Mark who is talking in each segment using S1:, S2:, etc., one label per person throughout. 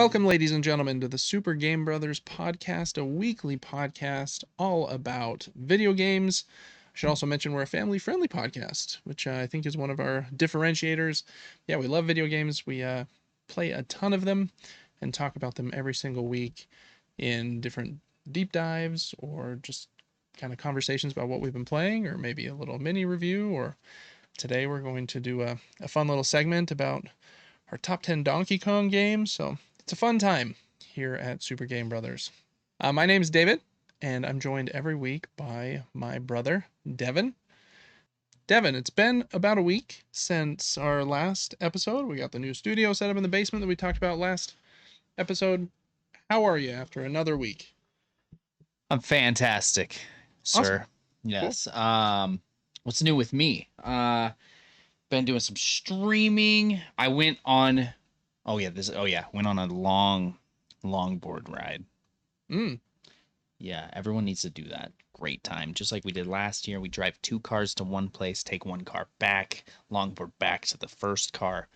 S1: Welcome, ladies and gentlemen, to the Super Game Brothers podcast, a weekly podcast all about video games. I should also mention we're a family-friendly podcast, which I think is one of our differentiators. Yeah, we love video games. We play a ton of them and talk about them every single week in different deep dives or just kind of conversations about what we've been playing, or maybe a little mini review. Or today we're going to do a fun little segment about our top 10 Donkey Kong games. So it's a fun time here at Super Game Brothers. My name's David, and I'm joined every week by my brother, Devin. Devin, it's been about a week since our last episode. We got the new studio set up in the basement that we talked about last episode. How are you after another week?
S2: I'm fantastic, sir.
S1: Awesome.
S2: Yes. What's new with me? Been doing some streaming. I went on went on a longboard ride. Yeah, everyone needs to do that. Great time. Just like we did last year. We drive 2 cars to one place, take 1 car back, longboard back to the first car,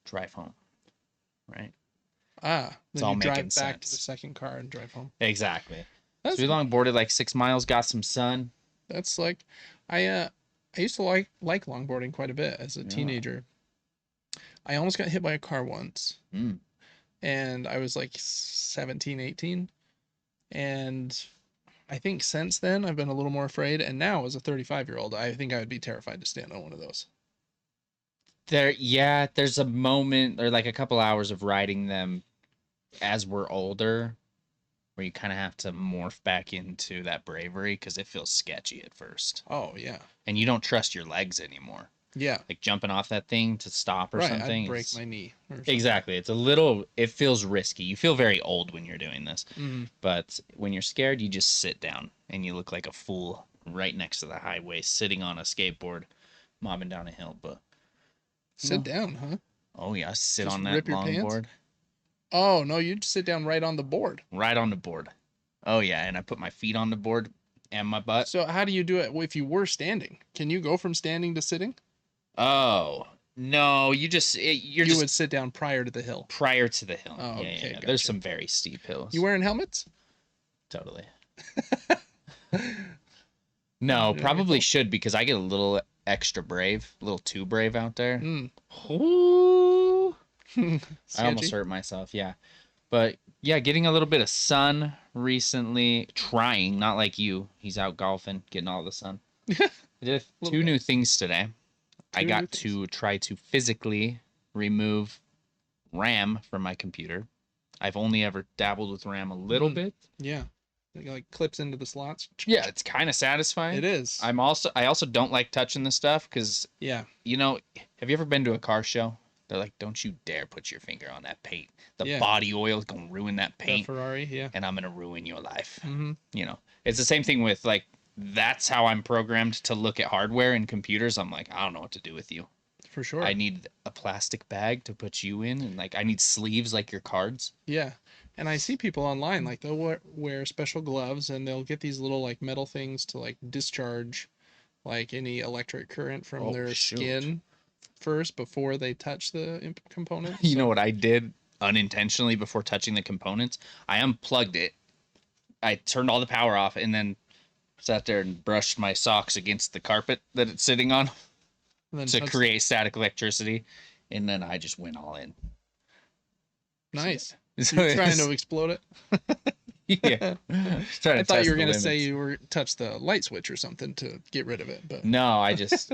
S2: drive home. Right?
S1: Then
S2: all
S1: you drive
S2: making
S1: back to the
S2: sense.
S1: second car and drive home.
S2: Exactly.
S1: That's
S2: So we longboarded like 6 miles, got some sun.
S1: That's like, I used to like longboarding quite a bit as a teenager. I almost got hit by a car once. And I was like 17, 18. And I think since then I've been a little more afraid. And now as a 35-year-old, I think I would be terrified to stand on one of those.
S2: There's a moment or like a couple hours of riding them as we're older where you kind of have to morph back into that bravery because it feels sketchy at first.
S1: Oh, yeah.
S2: And you don't trust your legs anymore.
S1: Yeah.
S2: Like jumping off that thing to stop or something.
S1: I'd break my knee. Or something.
S2: Exactly. It feels risky. You feel very old when you're doing this. But when you're scared, you just sit down and you look like a fool right next to the highway, sitting on a skateboard, mobbing down a hill. But
S1: sit down, huh?
S2: Oh, yeah. Sit
S1: just
S2: on that longboard.
S1: Oh, no, you just sit down right on the board.
S2: Right on the board. Oh, yeah, and I put my feet on the board and my butt.
S1: So how do you do it if you were standing? Can you go from standing to sitting?
S2: Oh, no, you
S1: would sit down prior to the hill.
S2: Prior to the hill.
S1: Oh, okay,
S2: yeah.
S1: Gotcha.
S2: There's some very steep hills.
S1: You wearing helmets?
S2: Totally. No, probably should because I get a little extra brave, a little too brave out there. Ooh. I almost hurt myself, yeah. But yeah, getting a little bit of sun recently. Trying, not like you. He's out golfing, getting all the sun. I did 2 new things today. I got to try to physically remove RAM from my computer. I've only ever dabbled with RAM a little bit.
S1: Yeah. It like clips into the slots.
S2: Yeah, it's kind of satisfying.
S1: It is.
S2: I also don't like touching the stuff because have you ever been to a car show? They're like, don't you dare put your finger on that paint. The body oil is going to ruin that paint.
S1: That Ferrari, yeah.
S2: And I'm going to ruin your life. It's the same thing with, like, that's how I'm programmed to look at hardware and computers. I'm like, I don't know what to do with you.
S1: For sure.
S2: I need a plastic bag to put you in. And, like, I need sleeves like your cards.
S1: Yeah. And I see people online, like, they'll wear special gloves and they'll get these little, like, metal things to, like, discharge, like, any electric current from their skin first before they touch the components.
S2: You know what I did unintentionally before touching the components? I unplugged it. I turned all the power off and then sat there and brushed my socks against the carpet that it's sitting on to create static electricity. And then I just went all in.
S1: Nice. You're trying to explode it?
S2: Yeah.
S1: I thought you were going to say you were touch the light switch or something to get rid of it, but
S2: no,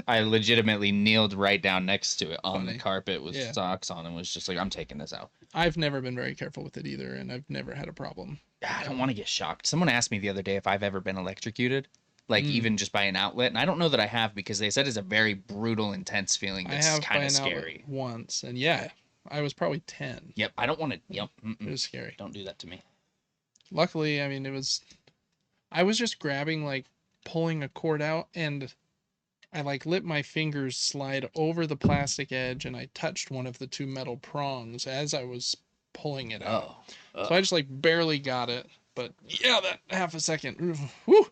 S2: I legitimately kneeled right down next to it on the carpet with socks on and was just like, I'm taking this out.
S1: I've never been very careful with it either, and I've never had a problem.
S2: I don't want to get shocked. Someone asked me the other day if I've ever been electrocuted, like even just by an outlet, and I don't know that I have because they said it's a very brutal, intense feeling that's kind of scary.
S1: Once, and I was probably 10.
S2: Yep, I don't want to. Yep,
S1: it was scary.
S2: Don't do that to me.
S1: Luckily, I mean, I was just grabbing, like, pulling a cord out, and I, like, let my fingers slide over the plastic edge, and I touched one of the 2 metal prongs as I was pulling it out. So I just, like, barely got it, but yeah, that half a second. Whew.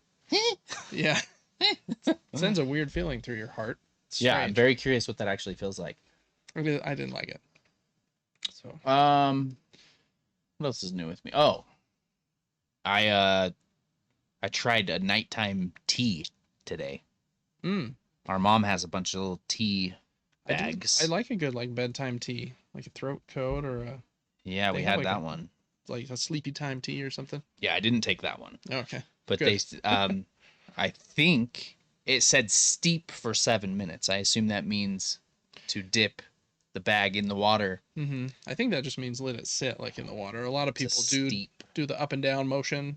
S1: Yeah. Sends a weird feeling through your heart.
S2: Yeah, I'm very curious what that actually feels like.
S1: I didn't like it. So
S2: What else is new with me? Oh, I tried a nighttime tea today. Our mom has a bunch of little tea bags.
S1: I like a good like bedtime tea, like a throat coat or a.
S2: Yeah, we had that one.
S1: Like a sleepy time tea or something.
S2: Yeah, I didn't take that one.
S1: Okay.
S2: But good. I think it said steep for 7 minutes. I assume that means to dip the bag in the water.
S1: I think that just means let it sit like in the water. A lot of people do the up and down motion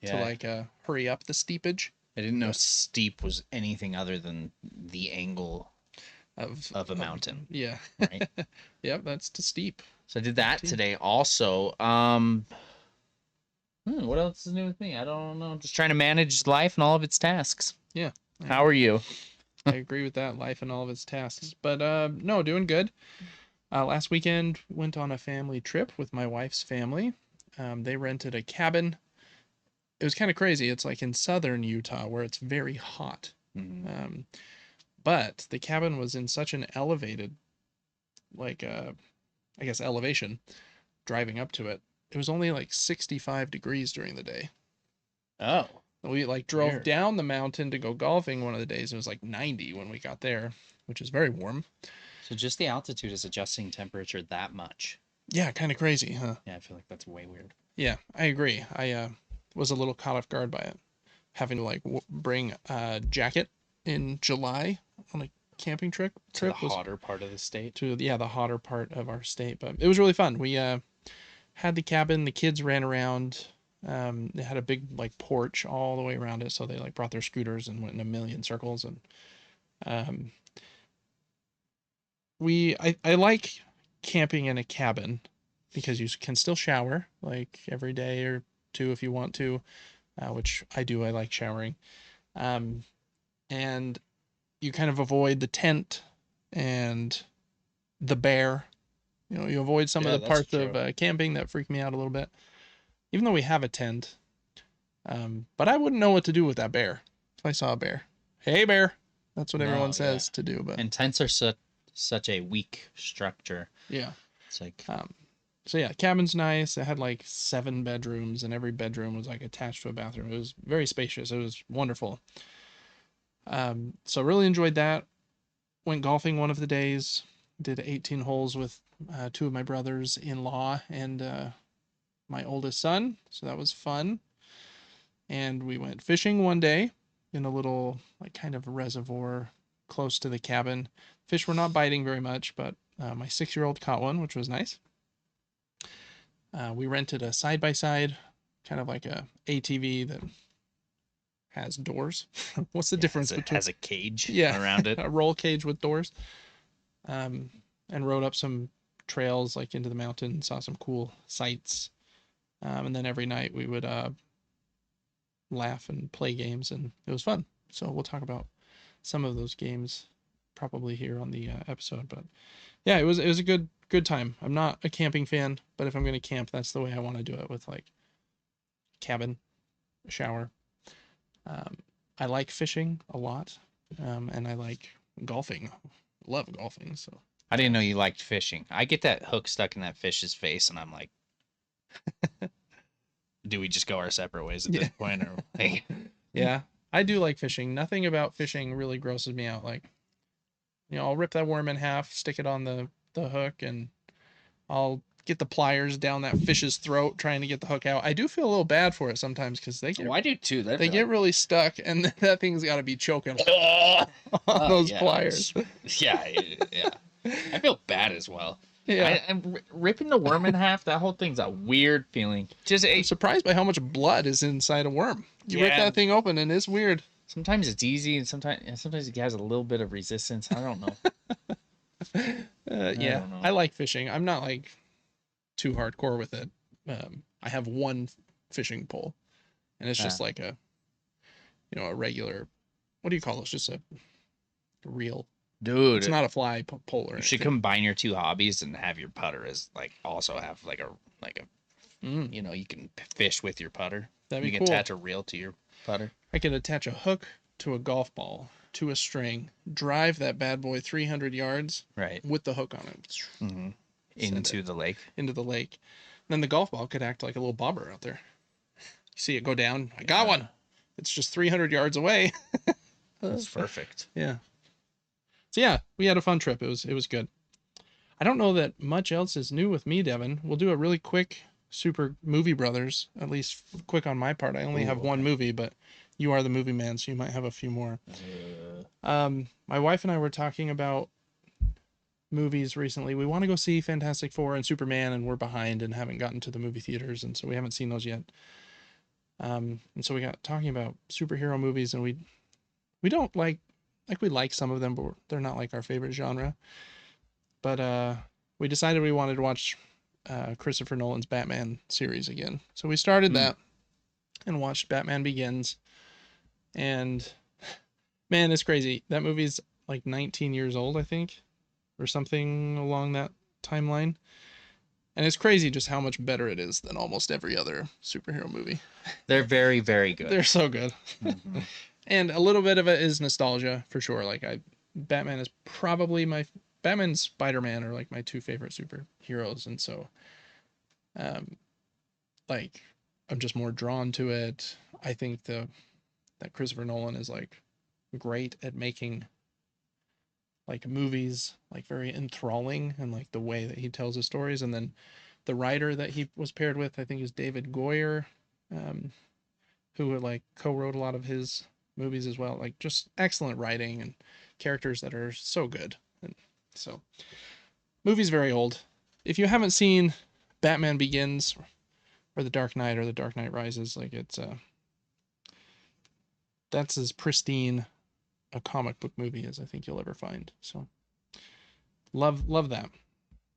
S1: to like hurry up the steepage.
S2: I didn't know steep was anything other than the angle of a mountain.
S1: Yeah.
S2: Right.
S1: Yep, that's to steep.
S2: So I did that today also. What else is new with me? I don't know. Just trying to manage life and all of its tasks.
S1: Yeah.
S2: How are you?
S1: I agree with that. Life and all of its tasks. But no, doing good. Last weekend went on a family trip with my wife's family. They rented a cabin. It was kind of crazy. It's like in southern Utah where it's very hot. But the cabin was in such an elevated, like, I guess, elevation driving up to it. It was only like 65 degrees during the day.
S2: Oh.
S1: We like drove down the mountain to go golfing one of the days. It was like 90 when we got there, which is very warm.
S2: So just the altitude is adjusting temperature that much.
S1: Yeah, kind of crazy, huh?
S2: Yeah, I feel like that's way weird.
S1: Yeah, I agree. I was a little caught off guard by it, having to like bring a jacket in July on a camping trip.
S2: To the hotter part of the state.
S1: The hotter part of our state, but it was really fun. We had the cabin. The kids ran around. They had a big like porch all the way around it, so they like brought their scooters and went in a million circles. And I like camping in a cabin because you can still shower like every day or two if you want to, which I do. I like showering, and you kind of avoid the tent and the bear. You know, you avoid some of the parts of camping that freak me out a little bit. Even though we have a tent, but I wouldn't know what to do with that bear if I saw a bear. Hey, bear! That's what everyone says to do. But
S2: and tents are such a weak structure.
S1: Yeah,
S2: it's like
S1: so yeah, cabin's nice. It had like 7 bedrooms, and every bedroom was like attached to a bathroom. It was very spacious. It was wonderful. So really enjoyed that. Went golfing one of the days. Did 18 holes with 2 of my brothers-in-law and my oldest son. So that was fun. And we went fishing one day in a little like kind of reservoir close to the cabin. Fish were not biting very much, but my 6-year-old caught one, which was nice. We rented a side-by-side, kind of like a ATV that has doors. What's the difference between?
S2: Has a cage around it.
S1: A roll cage with doors. And rode up some trails like into the mountain, saw some cool sights. And then every night we would laugh and play games, and it was fun. So we'll talk about some of those games probably here on the episode. But yeah, it was a good time. I'm not a camping fan, but if I'm going to camp, that's the way I want to do it, with like cabin, shower. I like fishing a lot, and I like golfing. Love golfing. So
S2: I didn't know you liked fishing. I get that hook stuck in that fish's face, and I'm like, do we just go our separate ways at this point, or like...
S1: Yeah, I do like fishing. Nothing about fishing really grosses me out. Like, you know, I'll rip that worm in half, stick it on the hook, and I'll get the pliers down that fish's throat trying to get the hook out. I do feel a little bad for it sometimes because they get.
S2: Oh, I do too.
S1: They get really stuck, and that thing's got to be choking on those pliers.
S2: Yeah. I feel bad as well.
S1: Yeah,
S2: and ripping the worm in half, that whole thing's a weird feeling.
S1: I'm surprised by how much blood is inside a worm. You rip that thing open, and it's weird.
S2: Sometimes it's easy, and sometimes it has a little bit of resistance. I don't know.
S1: I like fishing. I'm not like too hardcore with it. I have one fishing pole, and it's just like a regular, what do you call this? Just a reel.
S2: Dude,
S1: it's not a fly pole.
S2: You should combine your 2 hobbies and have your putter as like also have like a you can fish with your putter.
S1: That'd be
S2: cool. You can attach a reel to your putter.
S1: I could attach a hook to a golf ball to a string, drive that bad boy 300 yards,
S2: right,
S1: with the hook on it,
S2: into the lake.
S1: Then the golf ball could act like a little bobber out there. You see it go down. I got one. It's just 300 yards away.
S2: That's perfect.
S1: Yeah. So yeah, we had a fun trip. It was good. I don't know that much else is new with me, Devin. We'll do a really quick Super Movie Brothers, at least quick on my part. I only have one movie, but you are the movie man, so you might have a few more. My wife and I were talking about movies recently. We want to go see Fantastic Four and Superman, and we're behind and haven't gotten to the movie theaters, and so we haven't seen those yet. And so we got talking about superhero movies, and we don't like we like some of them, but they're not like our favorite genre. But we decided we wanted to watch Christopher Nolan's Batman series again. So we started that and watched Batman Begins. And man, it's crazy. That movie's like 19 years old, I think, or something along that timeline. And it's crazy just how much better it is than almost every other superhero movie.
S2: They're very, very good.
S1: They're so good. Mm-hmm. And a little bit of it is nostalgia for sure. Like Batman is probably Batman and Spider-Man are like my two favorite superheroes, and so like I'm just more drawn to it. I think that Christopher Nolan is like great at making like movies like very enthralling, and like the way that he tells his stories. And then the writer that he was paired with, I think, is David Goyer, who like co-wrote a lot of his movies as well. Like just excellent writing and characters that are so good. And so movie's very old. If you haven't seen Batman Begins or The Dark Knight or The Dark Knight Rises, like that's as pristine a comic book movie as I think you'll ever find. So love that.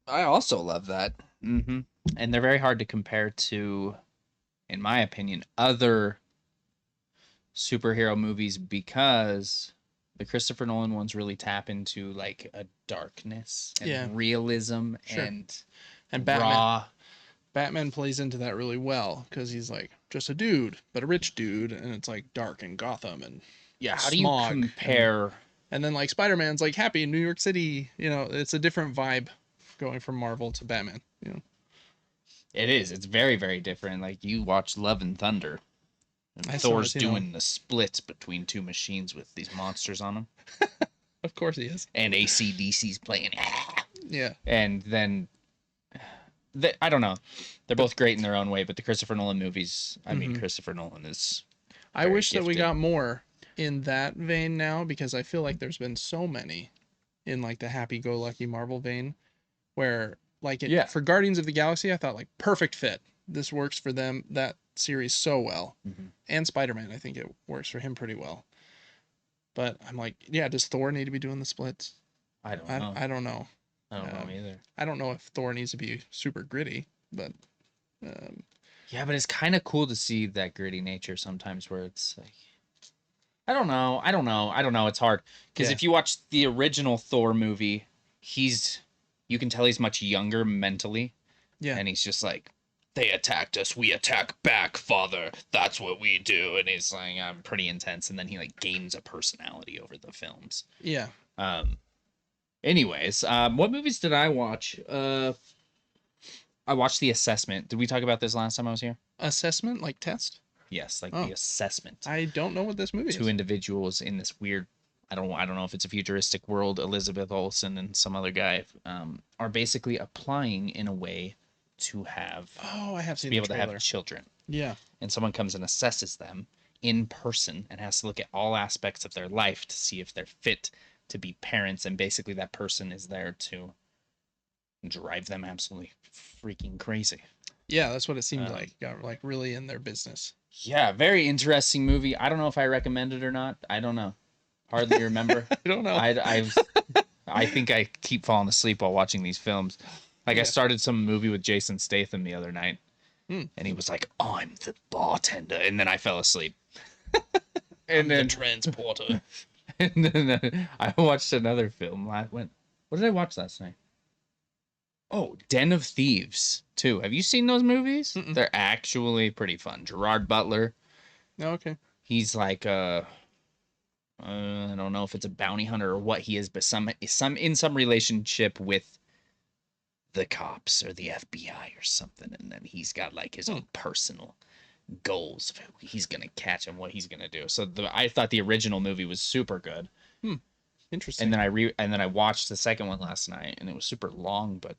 S2: I also love that. Mm-hmm. And they're very hard to compare to, in my opinion, other superhero movies, because the Christopher Nolan ones really tap into like a darkness and realism and
S1: Batman plays into that really well because he's like just a dude, but a rich dude, and it's like dark in Gotham and
S2: how do you compare?
S1: And then like Spider-Man's like happy in New York City. You know, it's a different vibe going from Marvel to Batman. You know,
S2: it is. It's very, very different. Like you watch Love and Thunder, and Thor's doing the splits between two machines with these monsters on them.
S1: Of course he is.
S2: And AC/DC's playing.
S1: Yeah.
S2: And then I don't know. They're both great in their own way, but the Christopher Nolan movies, I mean, Christopher Nolan is
S1: I wish that we got more in that vein now, because I feel like there's been so many in like the happy-go-lucky Marvel vein where like for Guardians of the Galaxy, I thought like perfect fit. This works for them, that series, so well. And Spider-Man, I think it works for him pretty well. But I'm like, yeah, does Thor need to be doing the splits?
S2: I don't know.
S1: I don't know.
S2: I don't know either.
S1: I don't know if Thor needs to be super gritty, but
S2: yeah, but it's kind of cool to see that gritty nature sometimes, where it's like, I don't know. It's hard because if you watch the original Thor movie, you can tell he's much younger mentally. Yeah, and he's just like, they attacked us, we attack back, father. That's what we do. And he's like, I'm pretty intense, and then he like gains a personality over the films.
S1: Yeah.
S2: Anyways, what movies did I watch? I watched The Assessment. Did we talk about this last time I was here?
S1: Assessment, like test?
S2: Yes, like The Assessment.
S1: I don't know what this movie is.
S2: Two individuals in this weird, I don't know if it's a futuristic world. Elizabeth Olsen and some other guy are basically applying in a way to have
S1: I have seen
S2: be able to have children.
S1: Yeah.
S2: And someone comes and assesses them in person and has to look at all aspects of their life to see if they're fit to be parents, and basically that person is there to drive them absolutely freaking crazy.
S1: Yeah, that's what it seemed like. Got like really in their business.
S2: Yeah, very interesting movie. I don't know if I recommend it or not. I don't know. Hardly remember.
S1: I don't know.
S2: I think I keep falling asleep while watching these films. Like I started some movie with Jason Statham the other night, and he was like, "I'm the bartender," and then I fell asleep.
S1: And then the transporter.
S2: And then I watched another film. What did I watch last night? Oh, Den of Thieves 2. Have you seen those movies? Mm-mm. They're actually pretty fun. Gerard Butler.
S1: Oh, okay.
S2: He's like I don't know if it's a bounty hunter or what he is, but in some relationship with the cops or the FBI or something, and then he's got like his own personal goals of who he's gonna catch and what he's gonna do. So I thought the original movie was super good.
S1: Interesting.
S2: And then I watched the second one last night, and it was super long, but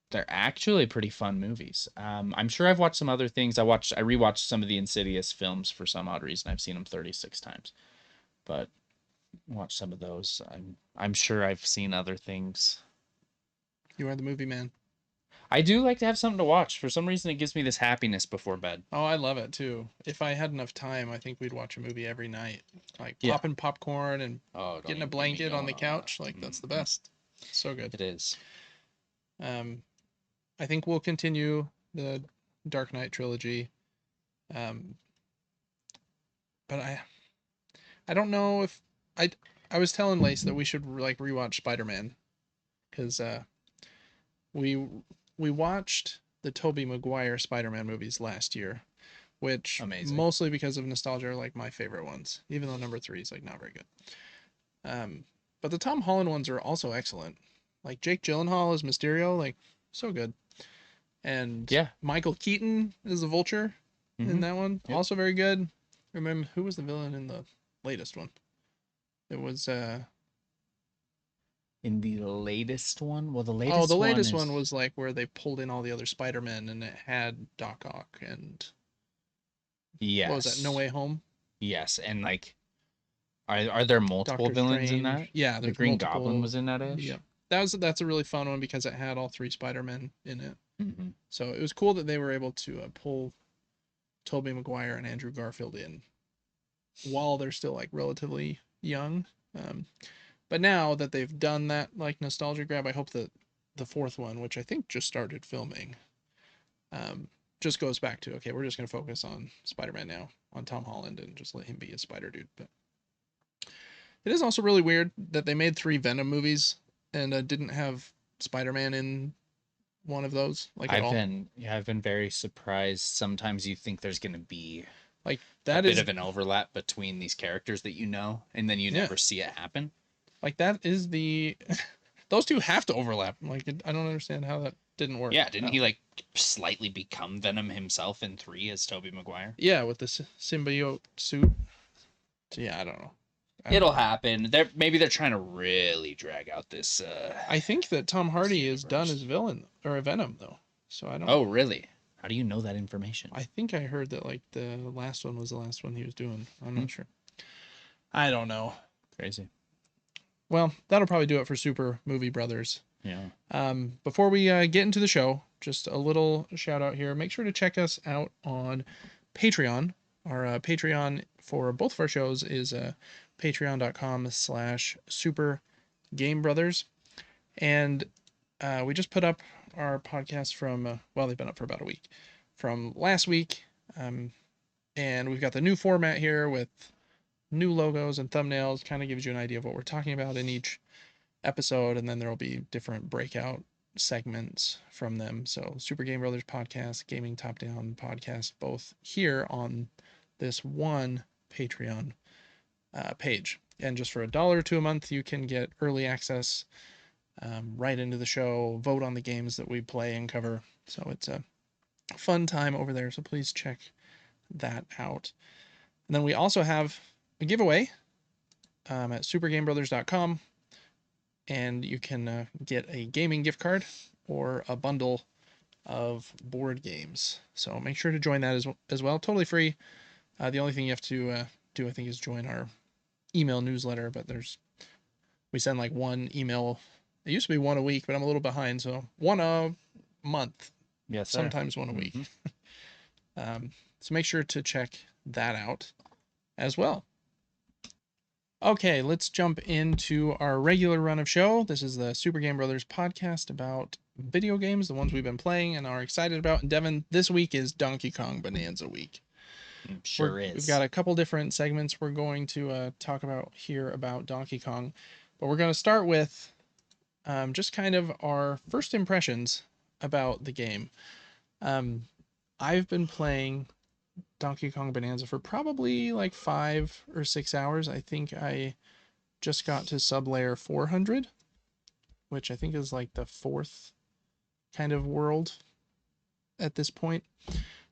S2: they're actually pretty fun movies. I'm sure I've watched some other things. I rewatched some of the Insidious films for some odd reason. I've seen them 36 times, but watch some of those. I'm sure I've seen other things.
S1: You are the movie man.
S2: I do like to have something to watch. For some reason, it gives me this happiness before bed.
S1: Oh, I love it too. If I had enough time, I think we'd watch a movie every night. Like
S2: Yeah.
S1: popping popcorn and getting a blanket on the couch. Like that's the best. So good.
S2: It is.
S1: I think we'll continue the Dark Knight trilogy. But I don't know if I was telling Lace that we should like rewatch Spider-Man because we we watched the Tobey Maguire Spider-Man movies last year, which
S2: Amazing.
S1: Mostly because of nostalgia are like my favorite ones, even though number 3 is like not very good. But the Tom Holland ones are also excellent. Like Jake Gyllenhaal as Mysterio, like so good. And
S2: yeah,
S1: Michael Keaton is the Vulture in that one, also very good. Remember who was the villain in the latest one? It was
S2: in the latest one. Well, the latest.
S1: the latest one was like where they pulled in all the other Spider-Men and it had Doc Ock and what was that? No Way Home.
S2: Yes, and like, are there multiple
S1: Doctor
S2: villains
S1: Strange.
S2: in that?
S1: Yeah,
S2: the Green Goblin was in that ish.
S1: Yeah, that's a really fun one because it had all 3 Spider-Men in it.
S2: Mm-hmm.
S1: So it was cool that they were able to pull Tobey Maguire and Andrew Garfield in while they're still like relatively young. But now that they've done that like nostalgia grab, I hope that the 4th one, which I think just started filming, just goes back to okay, we're just gonna focus on Spider-Man now, on Tom Holland, and just let him be a Spider Dude. But it is also really weird that they made 3 Venom movies and didn't have Spider-Man in one of those like at all.
S2: I've been very surprised. Sometimes you think there's gonna be
S1: like
S2: that bit of an overlap between these characters that and then you never see it happen.
S1: Like that is the those two have to overlap. Like I don't understand how that didn't work.
S2: Yeah, didn't he like slightly become Venom himself in 3 as Tobey Maguire?
S1: Yeah, with the symbiote suit. So yeah, I don't know.
S2: It'll happen. Maybe they're trying to really drag out this.
S1: I think that Tom Hardy is done as villain or a Venom though. So I don't.
S2: Oh really? How do you know that information?
S1: I think I heard that like the last one was the last one he was doing. I'm not sure. I don't know.
S2: Crazy.
S1: Well, that'll probably do it for Super Movie Brothers.
S2: Yeah.
S1: Before we get into the show, just a little shout out here. Make sure to check us out on Patreon. Our Patreon for both of our shows is patreon.com/Super Game Brothers. And we just put up our podcast from, they've been up for about a week, from last week. And we've got the new format here with new logos and thumbnails. Kind of gives you an idea of what we're talking about in each episode. And then there will be different breakout segments from them. So Super Game Brothers podcast, Gaming Top Down podcast, both here on this one Patreon page. And just for $1 or $2 a month, you can get early access right into the show, vote on the games that we play and cover. So it's a fun time over there. So please check that out. And then we also have a giveaway at supergamebrothers.com. And you can get a gaming gift card or a bundle of board games. So make sure to join that as well. Totally free. The only thing you have to do, I think, is join our email newsletter. But we send like one email. It used to be one a week, but I'm a little behind. So one a month.
S2: Yes, sir.
S1: Sometimes one a week. So make sure to check that out as well. Okay, let's jump into our regular run of show. This is the Super Game Brothers podcast about video games, the ones we've been playing and are excited about. And Devin, this week is Donkey Kong Bonanza week.
S2: Sure is.
S1: We've got a couple different segments we're going to talk about here about Donkey Kong. But we're going to start with just kind of our first impressions about the game. I've been playing Donkey Kong Bonanza for probably like 5 or 6 hours. I think I just got to sub layer 400, which I think is like the 4th kind of world at this point.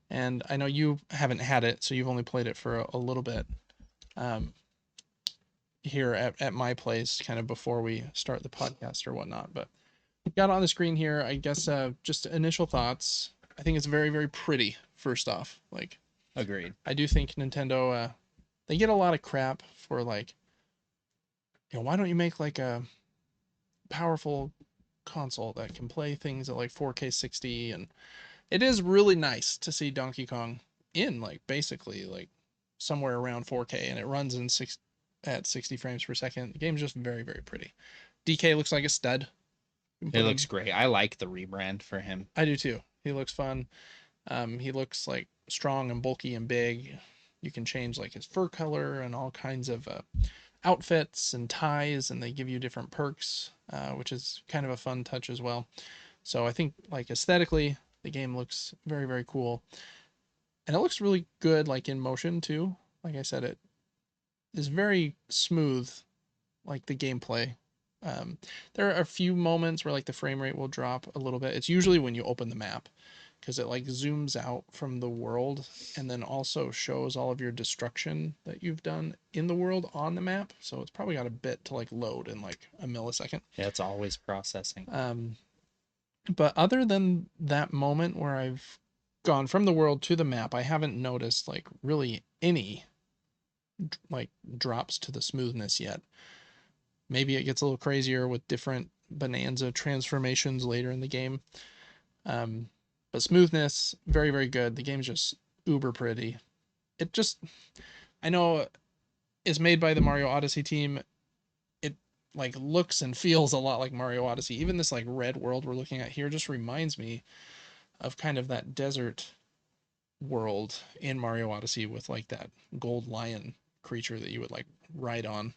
S1: And I know you haven't had it, so you've only played it for a little bit here at my place, kind of before we start the podcast or whatnot. But got on the screen here, I guess, just initial thoughts. I think it's very, very pretty, first off. Like,
S2: agreed.
S1: I do think Nintendo, they get a lot of crap for, like, why don't you make, like, a powerful console that can play things at, like, 4K 60? And it is really nice to see Donkey Kong in, like, basically, like, somewhere around 4K, and it runs at 60 frames per second. The game's just very, very pretty. DK looks like a stud.
S2: It looks great. I like the rebrand for him.
S1: I do too. He looks fun. He looks like strong and bulky and big. You can change like his fur color and all kinds of outfits and ties, and they give you different perks, which is kind of a fun touch as well. So I think like aesthetically, the game looks very, very cool, and it looks really good like in motion too. Like I said, it is very smooth, like the gameplay. There are a few moments where like the frame rate will drop a little bit. It's usually when you open the map, because it like zooms out from the world and then also shows all of your destruction that you've done in the world on the map. So it's probably got a bit to like load in like a millisecond.
S2: Yeah, it's always processing.
S1: But other than that moment where I've gone from the world to the map, I haven't noticed like really any like drops to the smoothness yet. Maybe it gets a little crazier with different Bananza transformations later in the game. But smoothness, very, very good. The game's just uber pretty. It just, I know it's made by the Mario Odyssey team. It like looks and feels a lot like Mario Odyssey. Even this like red world we're looking at here just reminds me of kind of that desert world in Mario Odyssey with like that gold lion creature that you would like ride on.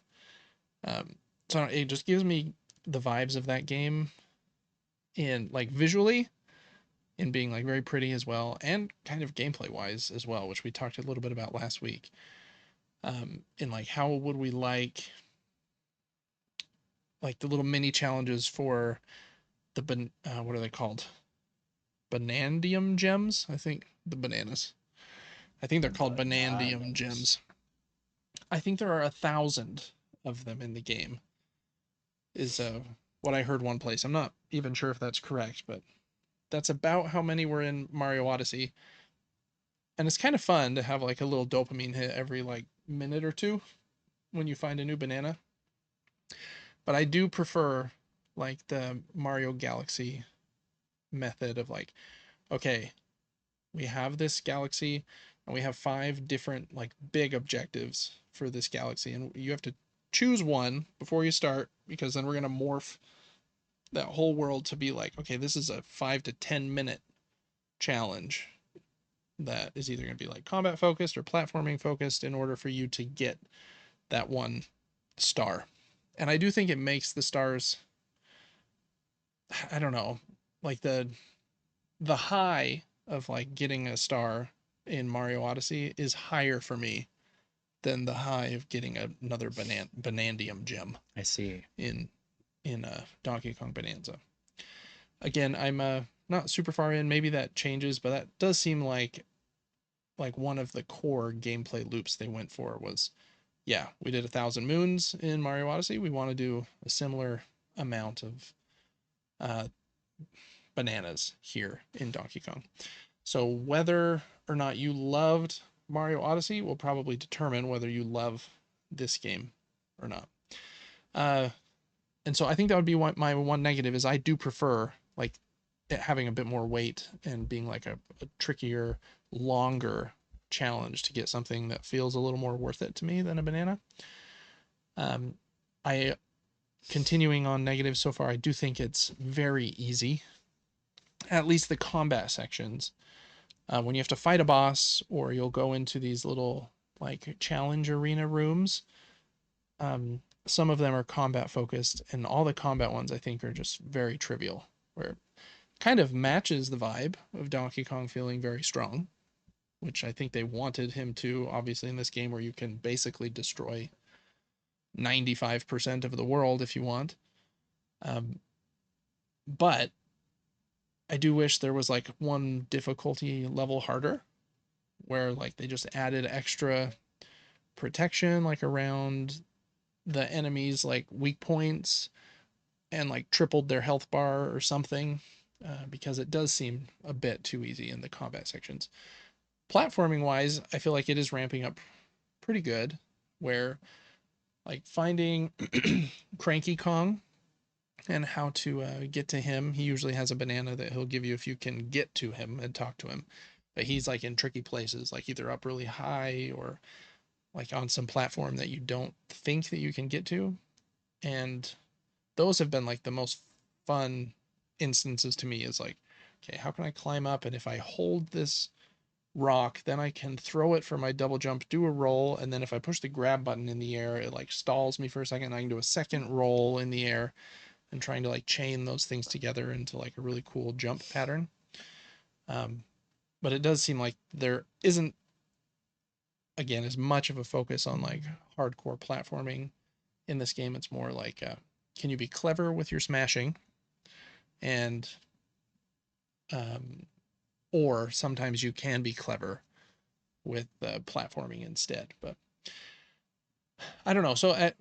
S1: So it just gives me the vibes of that game in like visually, in being like very pretty as well, and kind of gameplay wise as well, which we talked a little bit about last week. In like how would we like the little mini challenges for the what are they called? Banandium gems, I think. The bananas. I think they're called Banandium gems. I think there are 1,000 of them in the game. Is what I heard one place. I'm not even sure if that's correct, but that's about how many were in Mario Odyssey. And it's kind of fun to have like a little dopamine hit every like minute or two when you find a new banana. But I do prefer like the Mario Galaxy method of like, okay, we have this galaxy and we have 5 different like big objectives for this galaxy, and you have to choose one before you start, because then we're going to morph that whole world to be like, okay, this is a 5 to 10 minute challenge that is either going to be like combat focused or platforming focused in order for you to get that one star. And I do think it makes the stars, I don't know, like the high of like getting a star in Mario Odyssey is higher for me than the high of getting another Banandium gem.
S2: I see.
S1: In Donkey Kong Bananza. Again, I'm not super far in. Maybe that changes, but that does seem like one of the core gameplay loops they went for was, yeah, we did 1,000 moons in Mario Odyssey. We want to do a similar amount of bananas here in Donkey Kong. So whether or not you loved Mario Odyssey will probably determine whether you love this game or not. And so I think that would be my one negative, is I do prefer like it having a bit more weight and being like a trickier, longer challenge to get something that feels a little more worth it to me than a banana. I continuing on negative so far, I do think it's very easy. At least the combat sections. When you have to fight a boss, or you'll go into these little like challenge arena rooms, some of them are combat focused, and all the combat ones I think are just very trivial, where it kind of matches the vibe of Donkey Kong feeling very strong, which I think they wanted him to, obviously, in this game where you can basically destroy 95% of the world if you want. But I do wish there was like one difficulty level harder where like they just added extra protection like around the enemies like weak points and like tripled their health bar or something, because it does seem a bit too easy in the combat sections. Platforming wise, I feel like it is ramping up pretty good, where like finding Cranky Kong and how to get to him. He usually has a banana that he'll give you if you can get to him and talk to him. But he's like in tricky places, like either up really high or like on some platform that you don't think that you can get to. And those have been like the most fun instances to me, is like, okay, how can I climb up? And if I hold this rock, then I can throw it for my double jump, do a roll, and then if I push the grab button in the air, it like stalls me for a second. I can do a second roll in the air, and trying to like chain those things together into like a really cool jump pattern. Um, but it does seem like there isn't, again, as much of a focus on like hardcore platforming in this game. It's more like, can you be clever with your smashing, and um, or sometimes you can be clever with platforming instead. But I don't know. So at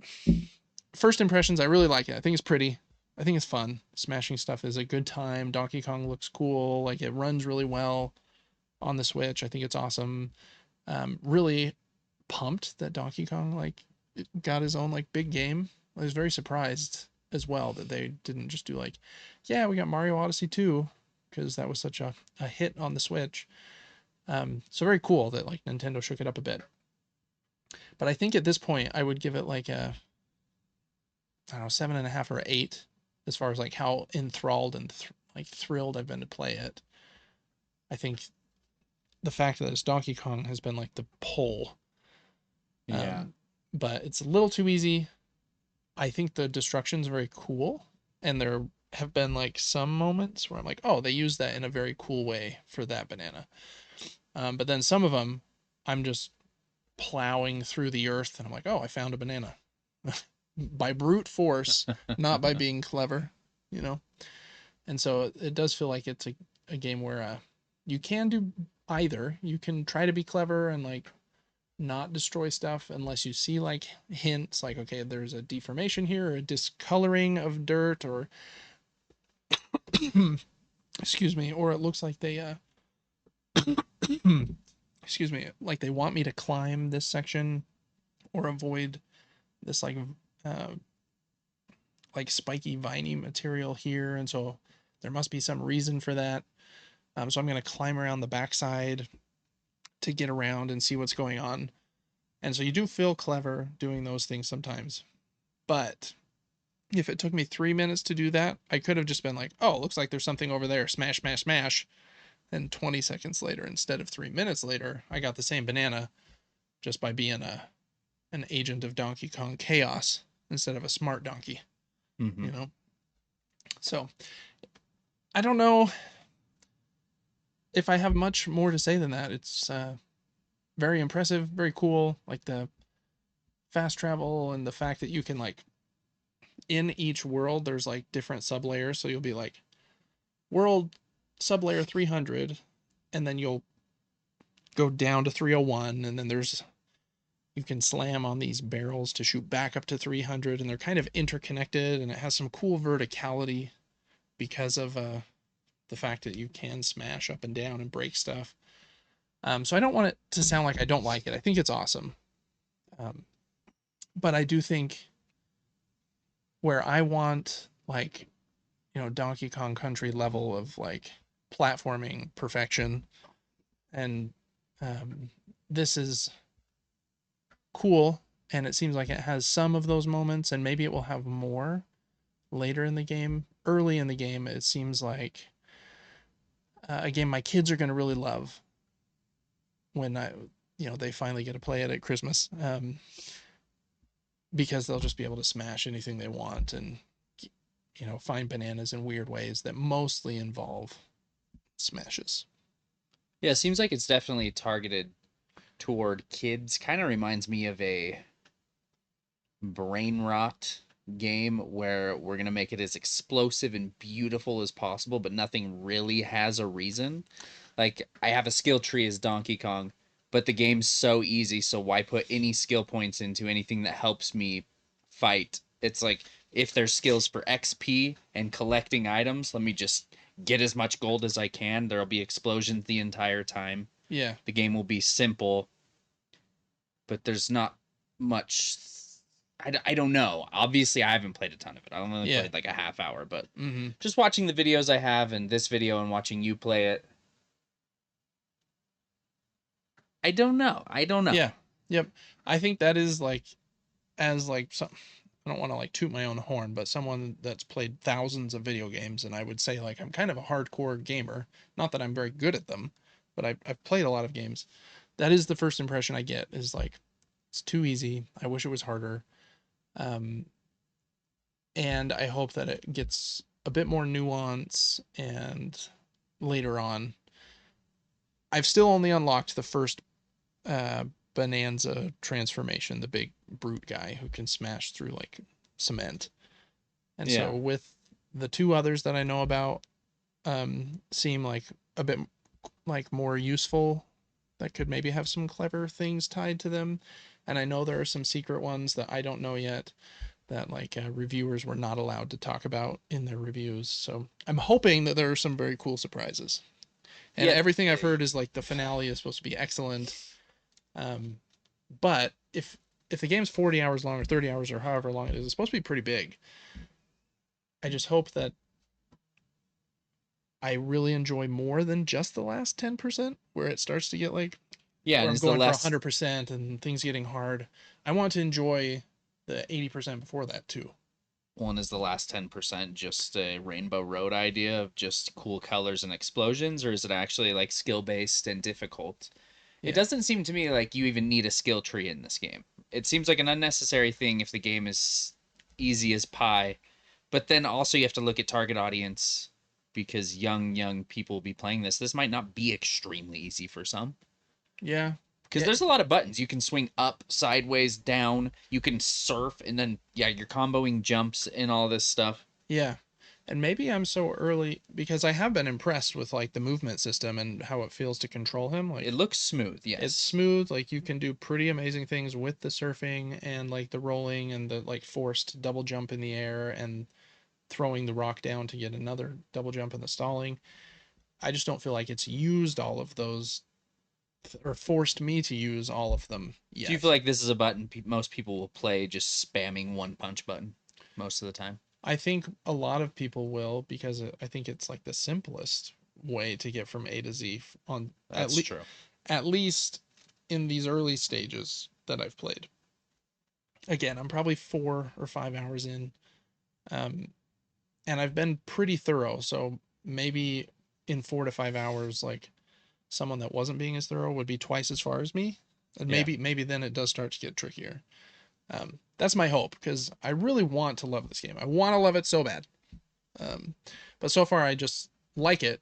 S1: first impressions, I really like it. I think it's pretty. I think it's fun. Smashing stuff is a good time. Donkey Kong looks cool. Like it runs really well on the Switch. I think it's awesome. Really pumped that Donkey Kong like got his own like big game. I was very surprised as well that they didn't just do like, yeah, we got Mario Odyssey 2, because that was such a hit on the Switch. So very cool that like Nintendo shook it up a bit. But I think at this point I would give it like a, I don't know, 7.5 or 8, as far as like how enthralled and like thrilled I've been to play it. I think the fact that it's Donkey Kong has been like the pull.
S2: Yeah.
S1: Um, but it's a little too easy. I think the destruction's very cool, and there have been like some moments where I'm like, oh, they used that in a very cool way for that banana. But then some of them, I'm just plowing through the earth, and I'm like, oh, I found a banana by brute force, not by being clever, you know. And so it does feel like it's a game where you can do either. You can try to be clever and like not destroy stuff unless you see like hints like, okay, there's a deformation here or a discoloring of dirt, or excuse me, or it looks like they excuse me, like they want me to climb this section or avoid this uh like spiky viney material here, and so there must be some reason for that. So I'm going to climb around the backside to get around and see what's going on. And so you do feel clever doing those things sometimes. But if it took me 3 minutes to do that, I could have just been like, oh, looks like there's something over there. Smash, smash, smash. And 20 seconds later, instead of 3 minutes later, I got the same banana just by being an agent of Donkey Kong chaos instead of a smart donkey,
S2: Mm-hmm.
S1: you know? So I don't know if I have much more to say than that. It's very impressive, very cool. Like the fast travel and the fact that you can like in each world there's like different sub layers, so you'll be like world sub layer 300, and then you'll go down to 301, and then there's, you can slam on these barrels to shoot back up to 300, and they're kind of interconnected, and it has some cool verticality because of the fact that you can smash up and down and break stuff. So I don't want it to sound like I don't like it. I think it's awesome. um, but I do think where I want like, Donkey Kong Country level of like platforming perfection, and um, this is cool, and it seems like it has some of those moments, and maybe it will have more later in the game. Early in the game, it seems like a game my kids are going to really love when they finally get to play it at Christmas, because they'll just be able to smash anything they want and find bananas in weird ways that mostly involve smashes.
S2: Yeah, it seems like it's definitely targeted toward kids. Kind of reminds me of a brain rot game where we're going to make it as explosive and beautiful as possible, but nothing really has a reason. Like, I have a skill tree as Donkey Kong, but the game's so easy, so why put any skill points into anything that helps me fight? It's like, if there's skills for XP and collecting items, let me just get as much gold as I can. There'll be explosions the entire time.
S1: Yeah.
S2: The game will be simple, but there's not much. I don't know. Obviously, I haven't played a ton of it. I only
S1: Yeah.
S2: played like a half hour, but
S1: Mm-hmm.
S2: just watching the videos I have and this video and watching you play it, I don't know. I don't know.
S1: Yeah. Yep. I think that is like, as like some, I don't want to like toot my own horn, but someone that's played thousands of video games, and I would say like I'm kind of a hardcore gamer. Not that I'm very good at them, but I've played a lot of games. That is the first impression I get, is like it's too easy. I wish it was harder. Um, and I hope that it gets a bit more nuance and later on. I've still only unlocked the first uh, Bananza transformation, the big brute guy who can smash through like cement. And
S2: Yeah.
S1: so with the two others that I know about, seem like a bit like more useful, that could maybe have some clever things tied to them. And I know there are some secret ones that I don't know yet that like reviewers were not allowed to talk about in their reviews. So I'm hoping that there are some very cool surprises. And
S2: Yeah.
S1: everything I've heard is like the finale is supposed to be excellent. Um, but if the game's 40 hours long or 30 hours or however long it is, it's supposed to be pretty big. I just hope that I really enjoy more than just the last 10%, where it starts to get like
S2: Yeah,
S1: where
S2: and
S1: I'm
S2: it's the
S1: going for
S2: less
S1: 100% and things getting hard. I want to enjoy the 80% before that too.
S2: one is the last 10% just a Rainbow Road idea of just cool colors and explosions, or is it actually like skill based and difficult? It
S1: Yeah.
S2: doesn't seem to me like you even need a skill tree in this game. It seems like an unnecessary thing if the game is easy as pie. But then also you have to look at target audience because young people will be playing this. This might not be extremely easy for some.
S1: Yeah.
S2: Because
S1: Yeah.
S2: there's a lot of buttons. You can swing up, sideways, down. You can surf, and then yeah, you're comboing jumps and all this stuff.
S1: Yeah. And maybe I'm so early because I have been impressed with like the movement system and how it feels to control him.
S2: It
S1: Like
S2: looks smooth,
S1: it's
S2: yes.
S1: smooth, like you can do pretty amazing things with the surfing and like the rolling and the like forced double jump in the air and throwing the rock down to get another double jump in the stalling. I just don't feel like it's used all of those or forced me to use all of them
S2: Do you feel
S1: yet.
S2: like this is a button most people will play just spamming one punch button most of the time?
S1: I think a lot of people will because I think it's like the simplest way to get from A to Z on
S2: That's true.
S1: at least in these early stages that I've played. Again, I'm probably 4 or 5 hours in, um, and I've been pretty thorough. So maybe in 4 to 5 hours, like someone that wasn't being as thorough would be twice as far as me, and
S2: Yeah.
S1: maybe then it does start to get trickier. That's my hope because I really want to love this game. I want to love it so bad. Um, but so far, I just like it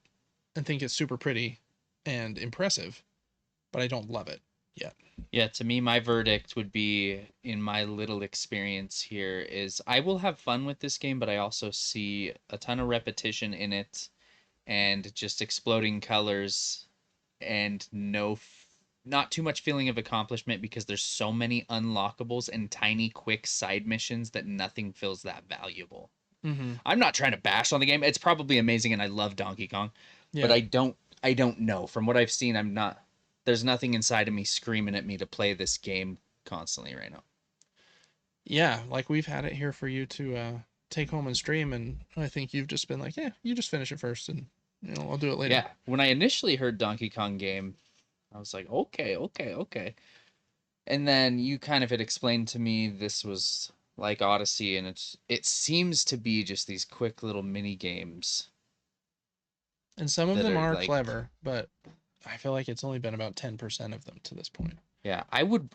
S1: and think it's super pretty and impressive, but I don't love it yet.
S2: Yeah, to me, my verdict would be in my little experience here is I will have fun with this game, but I also see a ton of repetition in it and just exploding colors and not too much feeling of accomplishment because there's so many unlockables and tiny quick side missions that nothing feels that valuable.
S1: Mm-hmm.
S2: I'm not trying to bash on the game. It's probably amazing and I love Donkey Kong, but
S1: Yeah.
S2: I don't know. From what I've seen, I'm not there's nothing inside of me screaming at me to play this game constantly right now.
S1: Yeah. Like we've had it here for you to take home and stream, and I think you've just been like, yeah, you just finish it first, and I'll do it later.
S2: Yeah, when I initially heard Donkey Kong game, I was like, okay, okay, okay. And then you kind of had explained to me this was like Odyssey, and it seems to be just these quick little mini games
S1: And some of
S2: that
S1: them
S2: are
S1: are
S2: like,
S1: clever, but I feel like it's only been about 10% of them to this point.
S2: yeah, I would,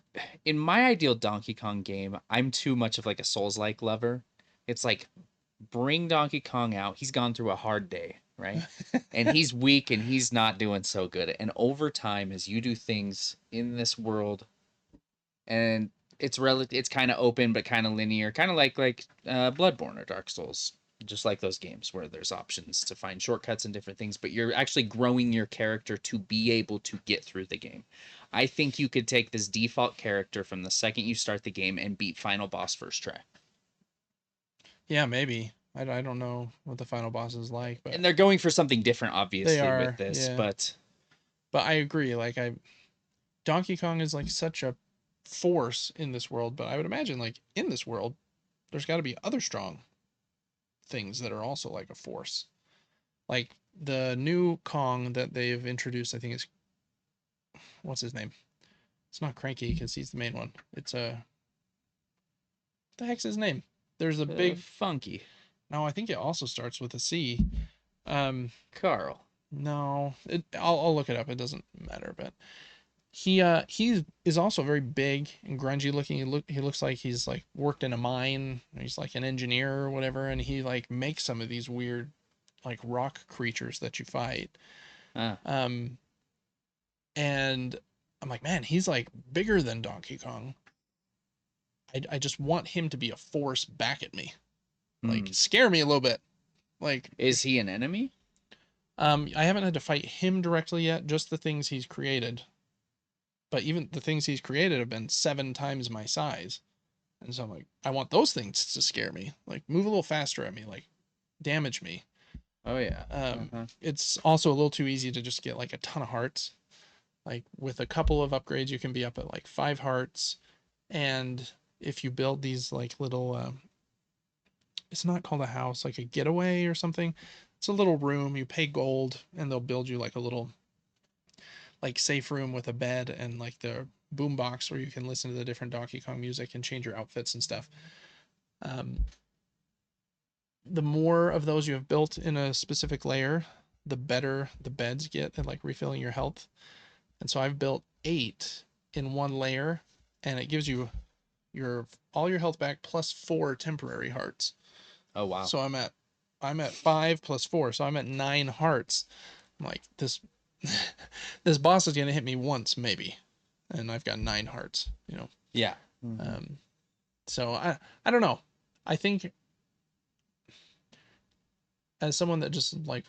S2: in my ideal Donkey Kong game, I'm too much of like a Souls-like lover. It's like bring Donkey Kong out. He's gone through a hard day, right? And he's weak and he's not doing so good. And over time, as you do things in this world and it's kind of open but kind of linear, kind of like Bloodborne or Dark Souls, just like those games where there's options to find shortcuts and different things, but you're actually growing your character to be able to get through the game. I think you could take this default character from the second you start the game and beat final boss first try.
S1: Yeah, maybe. I don't know what the final boss is like, but
S2: And they're going for something different,
S1: they
S2: obviously, with
S1: are.
S2: this,
S1: Yeah,
S2: but
S1: I agree. Like Donkey Kong is like such a force in this world, but I would imagine like in this world, there's got to be other strong things that are also like a force. Like the new Kong that they've introduced, I think is what's his name? It's not Cranky because he's the main one. It's what the heck's his name? There's a big
S2: funky.
S1: No, I think it also starts with a C.
S2: Carl.
S1: No, I'll look it up. It doesn't matter, but he is also very big and grungy looking. He looks like he's like worked in a mine. He's like an engineer or whatever, and he like makes some of these weird like rock creatures that you fight. Um, and I'm like, man, he's like bigger than Donkey Kong. I just want him to be a force back at me, like scare me a little bit. Like,
S2: is he an enemy?
S1: I haven't had to fight him directly yet. Just the things he's created. But even the things he's created have been 7 times my size. And so I'm like, I want those things to scare me. Like, move a little faster at me. Like, damage me.
S2: Oh, yeah.
S1: It's also a little too easy to just get, like, a ton of hearts. Like, with a couple of upgrades, you can be up at, like, 5 hearts. And if you build these, like, little... it's not called a house, like a getaway or something. It's a little room. You pay gold, and they'll build you, like, a little... like safe room with a bed and like the boombox where you can listen to the different Donkey Kong music and change your outfits and stuff. The more of those you have built in a specific layer, the better the beds get at like refilling your health. And so I've built 8 in one layer, and it gives you all your health back plus 4 temporary hearts.
S2: Oh wow.
S1: So I'm at 5 plus 4, so I'm at 9 hearts. I'm like, this boss is gonna hit me once maybe, and I've got 9 hearts.
S2: Yeah.
S1: So I don't know. I think as someone that just like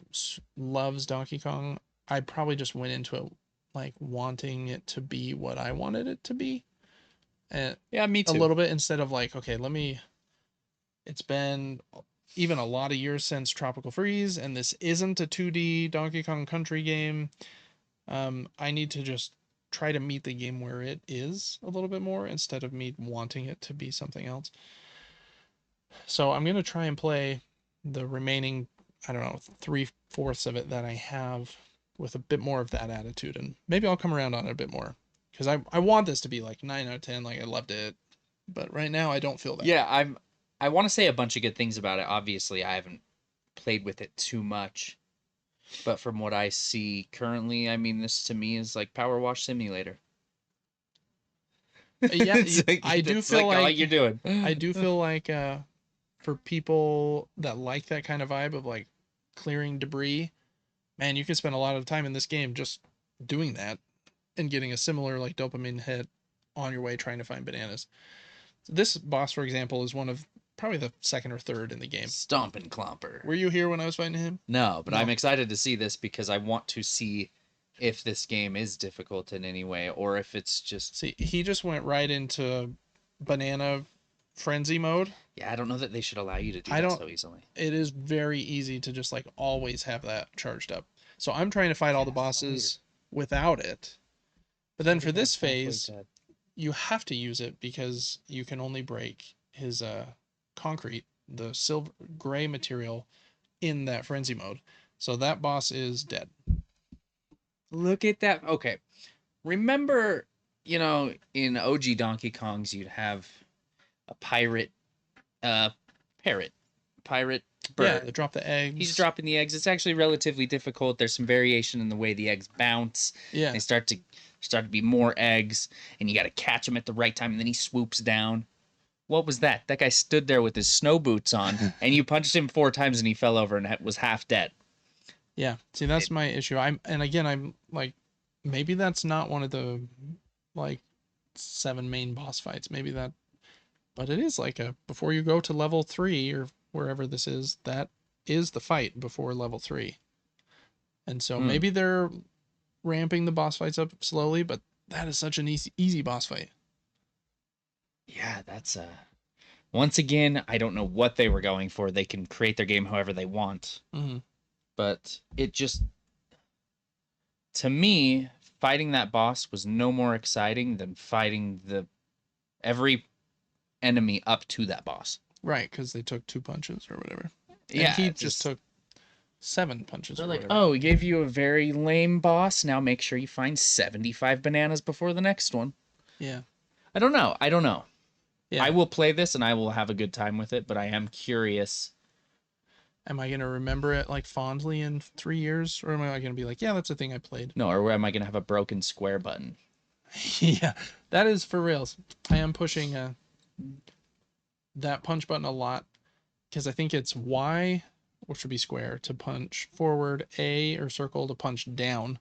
S1: loves Donkey Kong, I probably just went into it like wanting it to be what I wanted it to be, and
S2: yeah, me too.
S1: A little bit, instead of like, okay, it's been even a lot of years since Tropical Freeze, and this isn't a 2D Donkey Kong Country game. I need to just try to meet the game where it is a little bit more instead of me wanting it to be something else. So I'm going to try and play the remaining, I don't know, 3/4 of it that I have with a bit more of that attitude. And maybe I'll come around on it a bit more. Because I want this to be like 9 out of 10, like I loved it. But right now I don't feel that.
S2: Yeah, I want to say a bunch of good things about it. Obviously, I haven't played with it too much. But from what I see currently, I mean, this to me is like Power Wash Simulator.
S1: Yeah, I do feel like
S2: all you're doing.
S1: I do feel like for people that like that kind of vibe of like clearing debris, man, you can spend a lot of time in this game just doing that and getting a similar like dopamine hit on your way trying to find bananas. So this boss, for example, is one of probably the second or third in the game.
S2: Stompin' Clomper.
S1: Were you here when I was fighting him?
S2: No, but I'm excited to see this because I want to see if this game is difficult in any way or if it's just...
S1: See, he just went right into banana frenzy mode.
S2: Yeah, I don't know that they should allow you to do that so easily.
S1: It is very easy to just like always have that charged up. So I'm trying to fight all the bosses without it. But then for this phase, you have to use it because you can only break his concrete, the silver gray material in that frenzy mode. So that boss is dead.
S2: Look at that. Okay. Remember, in OG Donkey Kongs, you'd have a parrot bird.
S1: Yeah, they drop the eggs.
S2: He's dropping the eggs. It's actually relatively difficult. There's some variation in the way the eggs bounce.
S1: Yeah.
S2: They start to be more eggs, and you got to catch him at the right time, and then he swoops down. What was that? That guy stood there with his snow boots on, and you punched him 4 times, and he fell over and was half dead.
S1: Yeah. See, that's my issue. I'm like, maybe that's not one of the like 7 main boss fights. Maybe that, but it is like before you go to level 3 or wherever this is, that is the fight before level 3. And so maybe they're ramping the boss fights up slowly, but that is such an easy boss fight.
S2: Yeah, that's once again, I don't know what they were going for. They can create their game however they want.
S1: Mm-hmm.
S2: But it just, to me, fighting that boss was no more exciting than fighting every enemy up to that boss.
S1: Right, because they took 2 punches or whatever. And
S2: yeah,
S1: he just took 7 punches.
S2: They're like, oh, we gave you a very lame boss. Now make sure you find 75 bananas before the next one.
S1: Yeah.
S2: I don't know.
S1: Yeah.
S2: I will play this and I will have a good time with it, but I am curious.
S1: Am I going to remember it like fondly in 3 years? Or am I going to be like, yeah, that's a thing I played?
S2: No, or am I going to have a broken square button?
S1: Yeah, that is for reals. I am pushing that punch button a lot because I think it's Y, which would be square, to punch forward, A or circle to punch down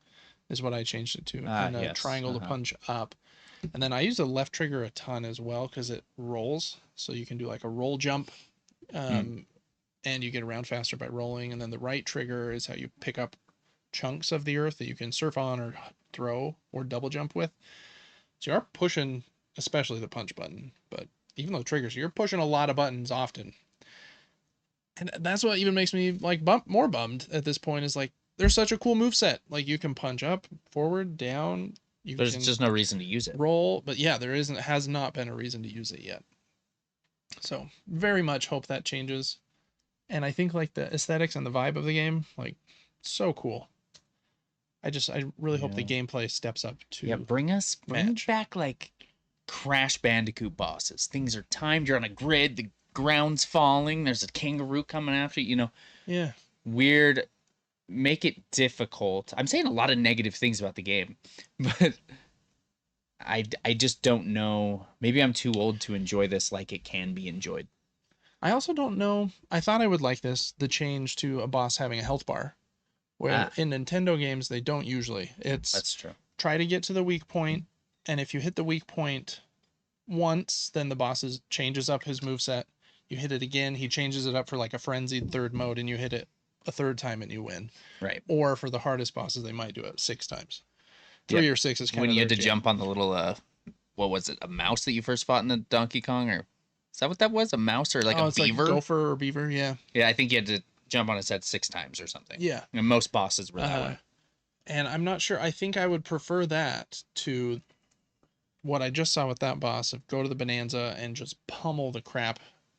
S1: is what I changed it to, and a triangle to punch up. And then I use the left trigger a ton as well because it rolls, so you can do like a roll jump, and you get around faster by rolling. And then the right trigger is how you pick up chunks of the earth that you can surf on or throw or double jump with. So you're pushing, especially the punch button, but even though triggers, you're pushing a lot of buttons often. And that's what even makes me like more bummed at this point is like, there's such a cool move set. Like you can punch up, forward, down.
S2: There's just no reason to use it.
S1: Roll, but yeah, has not been a reason to use it yet. So very much hope that changes. And I think like the aesthetics and the vibe of the game, like so cool. I really hope the gameplay steps up to
S2: bring back like Crash Bandicoot bosses. Things are timed, you're on a grid, the ground's falling, there's a kangaroo coming after you,
S1: Yeah.
S2: Weird, make it difficult. I'm saying a lot of negative things about the game, but I just don't know. Maybe I'm too old to enjoy this like it can be enjoyed.
S1: I also don't know. I thought I would like the change to a boss having a health bar. Where in Nintendo games, they don't usually.
S2: That's true.
S1: Try to get to the weak point, and if you hit the weak point once, then the boss changes up his moveset. You hit it again, he changes it up for like a frenzied third mode, and you hit it a third time and you win.
S2: Right.
S1: Or for the hardest bosses, they might do it 6 times. 3 or 6 is kind of
S2: when you had to jump on the little what was it? A mouse that you first fought in the Donkey Kong, or is that what that was? A mouse or like a beaver?
S1: Like gopher or beaver, yeah.
S2: Yeah, I think you had to jump on its head 6 times or something.
S1: Yeah.
S2: And most bosses were that way.
S1: And I'm not sure. I think I would prefer that to what I just saw with that boss of go to the Bananza and just pummel the crap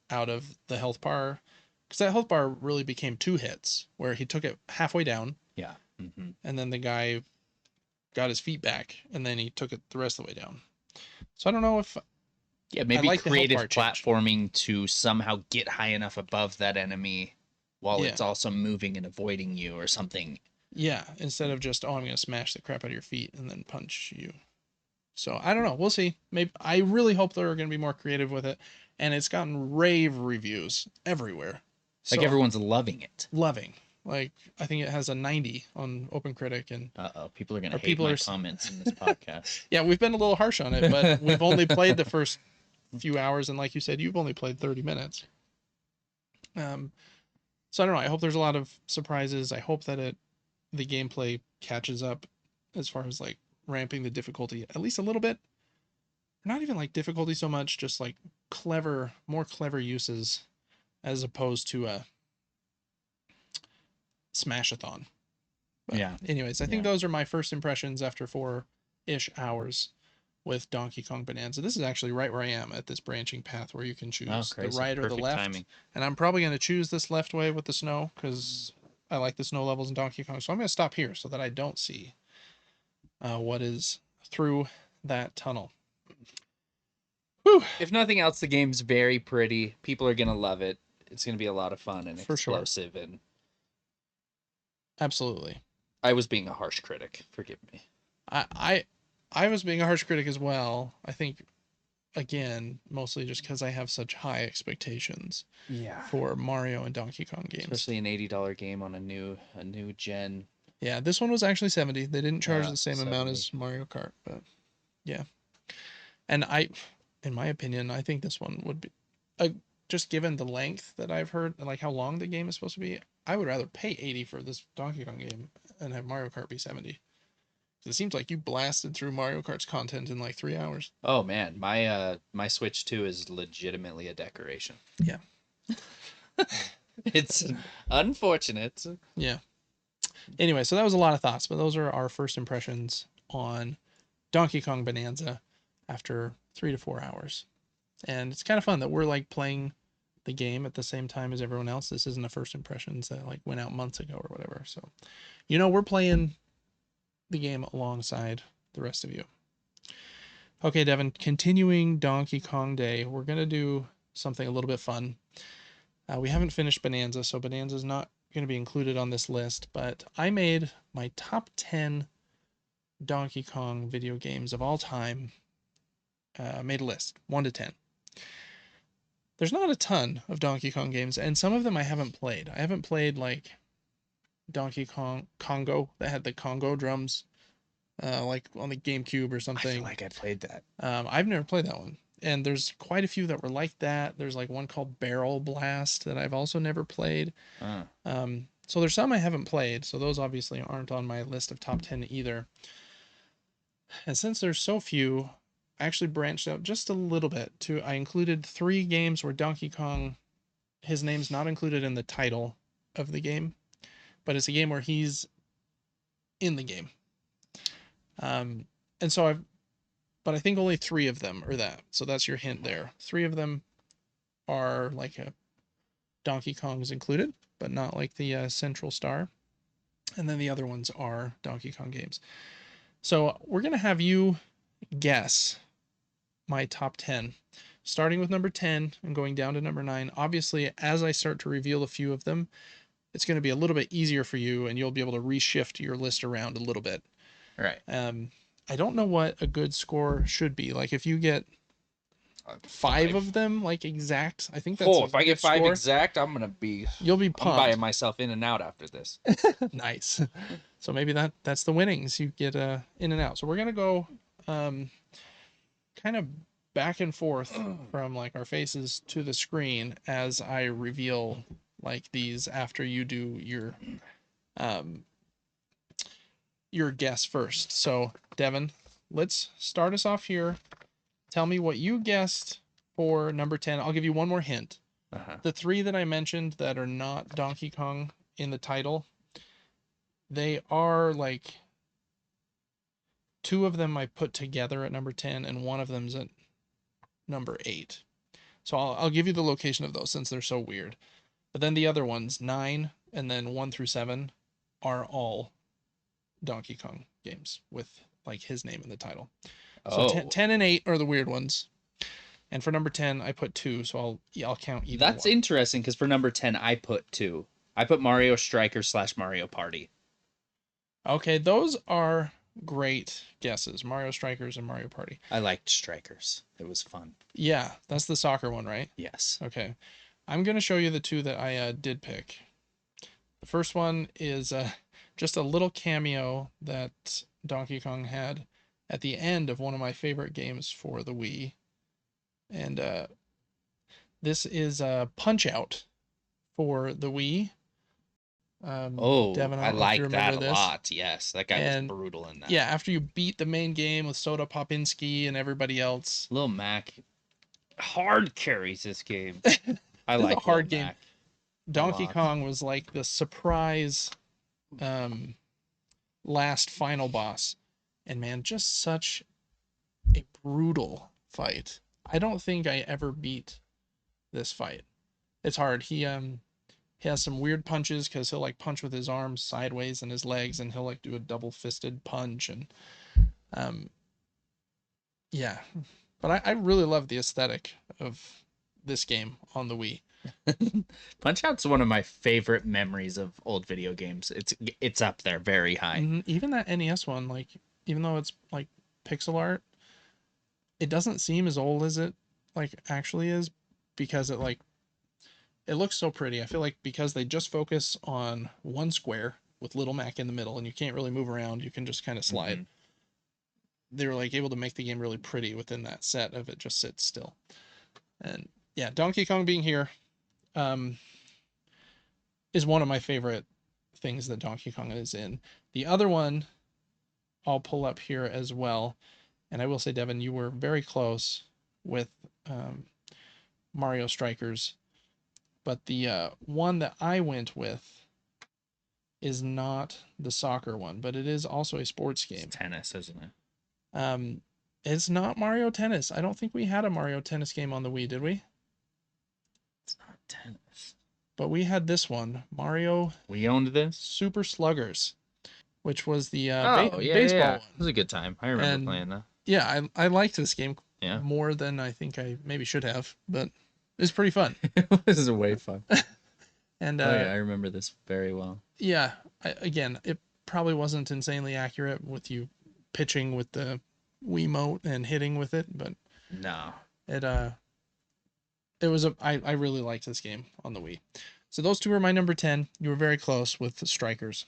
S1: out of the health bar. Because that health bar really became 2 hits where he took it halfway down.
S2: Yeah. Mm-hmm.
S1: And then the guy got his feet back and then he took it the rest of the way down. So I don't know if...
S2: Yeah, maybe creative platforming to somehow get high enough above that enemy while it's also moving and avoiding you or something.
S1: Yeah, instead of just, I'm going to smash the crap out of your feet and then punch you. So, I don't know. We'll see. Maybe I really hope they're going to be more creative with it. And it's gotten rave reviews everywhere.
S2: Like everyone's loving it.
S1: Loving. Like, I think it has a 90 on OpenCritic. And
S2: people are going to hate my comments in this podcast.
S1: Yeah, we've been a little harsh on it, but we've only played the first few hours. And like you said, you've only played 30 minutes. So I don't know. I hope there's a lot of surprises. I hope that the gameplay catches up as far as like ramping the difficulty at least a little bit. Not even like difficulty so much, just like more clever uses as opposed to a smash-a-thon. But anyways, I think those are my first impressions after 4-ish hours with Donkey Kong Bananza. This is actually right where I am at this branching path where you can choose the right or the left. Timing. And I'm probably going to choose this left way with the snow because I like the snow levels in Donkey Kong. So I'm going to stop here so that I don't see what is through that tunnel. Whew.
S2: If nothing else, the game's very pretty. People are going to love it. It's going to be a lot of fun and explosive. Sure. And
S1: absolutely.
S2: I was being a harsh critic. Forgive me.
S1: I was being a harsh critic as well. I think, again, mostly just because I have such high expectations for Mario and Donkey Kong games.
S2: Especially an $80 game on a new gen.
S1: Yeah, this one was actually $70. They didn't charge the same amount as Mario Kart, but yeah. And in my opinion, I think this one would be, just given the length that I've heard, and like how long the game is supposed to be, I would rather pay 80 for this Donkey Kong game and have Mario Kart be 70. It seems like you blasted through Mario Kart's content in like 3 hours.
S2: Oh man, my Switch 2 is legitimately a decoration.
S1: Yeah.
S2: It's unfortunate.
S1: Yeah. Anyway, so that was a lot of thoughts, but those are our first impressions on Donkey Kong Bonanza after 3 to 4 hours. And it's kind of fun that we're like playing the game at the same time as everyone else. This isn't a first impressions that like went out months ago or whatever. So, we're playing the game alongside the rest of you. Okay, Devin, continuing Donkey Kong Day, we're going to do something a little bit fun. We haven't finished Bonanza, so Bonanza is not going to be included on this list, but I made my top 10 Donkey Kong video games of all time. Made a list, 1 to 10. There's not a ton of Donkey Kong games, and some of them I haven't played. I haven't played like Donkey Kong Congo that had the Congo drums, like on the GameCube or something. I
S2: feel like I played that.
S1: I've never played that one. And there's quite a few that were like that. There's like one called Barrel Blast that I've also never played. So there's some I haven't played. So those obviously aren't on my list of top 10 either. And since there's so few, I actually branched out just a little bit to, I included 3 games where Donkey Kong, his name's not included in the title of the game, but it's a game where he's in the game. And so but I think only 3 of them are that. So that's your hint there. 3 of them are like a Donkey Kong's included, but not like the central star. And then the other ones are Donkey Kong games. So we're going to have you guess my top 10, starting with number 10 and going down to number 9. Obviously, as I start to reveal a few of them, it's going to be a little bit easier for you, and you'll be able to reshift your list around a little bit.
S2: Right.
S1: I don't know what a good score should be. Like if you get 5 of them, like exact, I think that's
S2: if I get 5 score. Exact, you'll be pumped. I'm buying myself In and Out after this.
S1: Nice. So maybe that's the winnings. You get In and Out. So we're gonna go kind of back and forth from like our faces to the screen as I reveal like these after you do your guess first. So, Devin, let's start us off here. Tell me what you guessed for number 10. I'll give you one more hint. The 3 that I mentioned that are not Donkey Kong in the title, they are like 2 of them I put together at number 10, and one of them's at number 8. So I'll give you the location of those since they're so weird. But then the other ones, 9 and then 1 through 7, are all Donkey Kong games with like his name in the title. So 10 and 8 are the weird ones. And for number 10, I put 2, so I'll count either
S2: That's
S1: one.
S2: Interesting, because for number 10, I put 2. I put Mario Strikers / Mario Party.
S1: Okay, those are great guesses. Mario Strikers and Mario Party.
S2: I liked Strikers. It was fun.
S1: Yeah, that's the soccer one, right?
S2: Yes.
S1: Okay. I'm going to show you the 2 that I did pick. The first one is just a little cameo that Donkey Kong had at the end of one of my favorite games for the Wii. And this is Punch-Out for the Wii.
S2: Devin, I like that a lot. Yes, that guy was brutal in that.
S1: Yeah, after you beat the main game with Soda Popinski and everybody else.
S2: Lil Mac hard carries this game. I like
S1: a hard game. Donkey Kong was like the surprise last final boss. And man, just such a brutal fight. I don't think I ever beat this fight. It's hard. He has some weird punches because he'll like punch with his arms sideways and his legs, and he'll like do a double fisted punch, and yeah. But I really love the aesthetic of this game on the Wii.
S2: Punch-Out's one of my favorite memories of old video games. It's up there very high.
S1: Mm-hmm. Even that NES one, like even though it's like pixel art, it doesn't seem as old as it like actually is, because it looks so pretty. I feel like because they just focus on one square with Little Mac in the middle and you can't really move around, you can just kind of slide. they were like able to make the game really pretty within that set of it just sits still. And yeah, Donkey Kong being here um, is one of my favorite things that Donkey Kong is in. The other one I'll pull up here as well, and I will say, Devin, you were very close with um, Mario Strikers, but the one that I went with is not the soccer one, but it is also a sports game.
S2: It's tennis, isn't it?
S1: It's not Mario Tennis. I don't think we had a Mario Tennis game on the Wii, did we?
S2: It's not tennis.
S1: But we had this one, Mario.
S2: We owned this
S1: Super Sluggers, which was the
S2: baseball
S1: one.
S2: It was a good time. I remember playing that.
S1: Yeah, I liked this game more than I think I maybe should have, but it was pretty fun.
S2: This is way fun.
S1: And
S2: I remember this very well.
S1: Yeah, again, it probably wasn't insanely accurate with you pitching with the Wiimote and hitting with it, but
S2: no,
S1: it was I really liked this game on the Wii. So those two are my number 10. You were very close with the Strikers.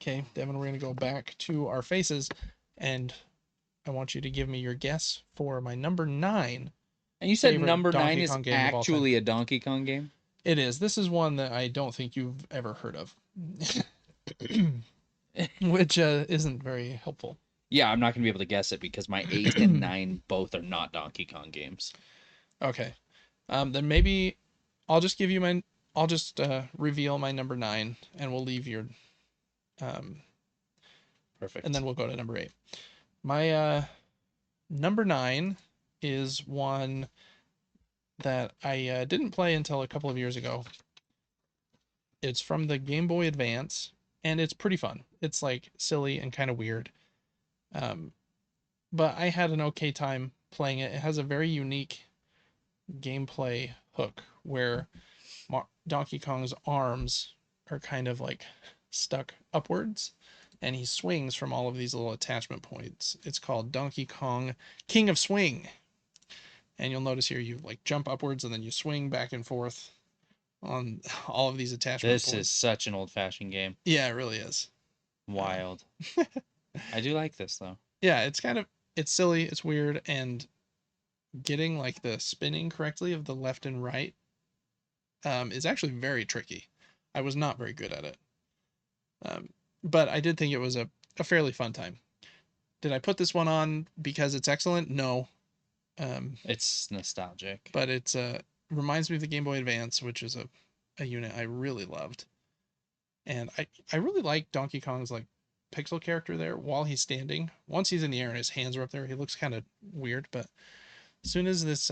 S1: Okay, Devin, we're gonna go back to our faces, and I want you to give me your guess for my number 9.
S2: And you said number 9 is actually a Donkey Kong game?
S1: It is. This is one that I don't think you've ever heard of, which isn't very helpful.
S2: Yeah, I'm not going to be able to guess it because my 8 and 9 both are not Donkey Kong games.
S1: Okay. Then maybe I'll just give you I'll just reveal my number 9, and we'll leave your...
S2: Perfect.
S1: And then we'll go to number 8. My number 9 is one that I didn't play until a couple of years ago. It's from the Game Boy Advance, and it's pretty fun. It's like silly and kind of weird. But I had an okay time playing it. It has a very unique gameplay hook where Donkey Kong's arms are kind of like stuck upwards, and he swings from all of these little attachment points. It's called Donkey Kong King of Swing. And you'll notice here you like jump upwards and then you swing back and forth on all of these attachment points.
S2: This is such an old-fashioned game.
S1: Yeah, it really is.
S2: Wild. I do like this though.
S1: Yeah, it's silly, it's weird, and getting like the spinning correctly of the left and right is actually very tricky. I was not very good at it. But I did think it was a fairly fun time. Did I put this one on because it's excellent? No.
S2: It's nostalgic.
S1: But it's reminds me of the Game Boy Advance, which is a unit I really loved. And I really like Donkey Kong's like pixel character there while he's standing. Once he's in the air and his hands are up there, he looks kind of weird. But as soon as this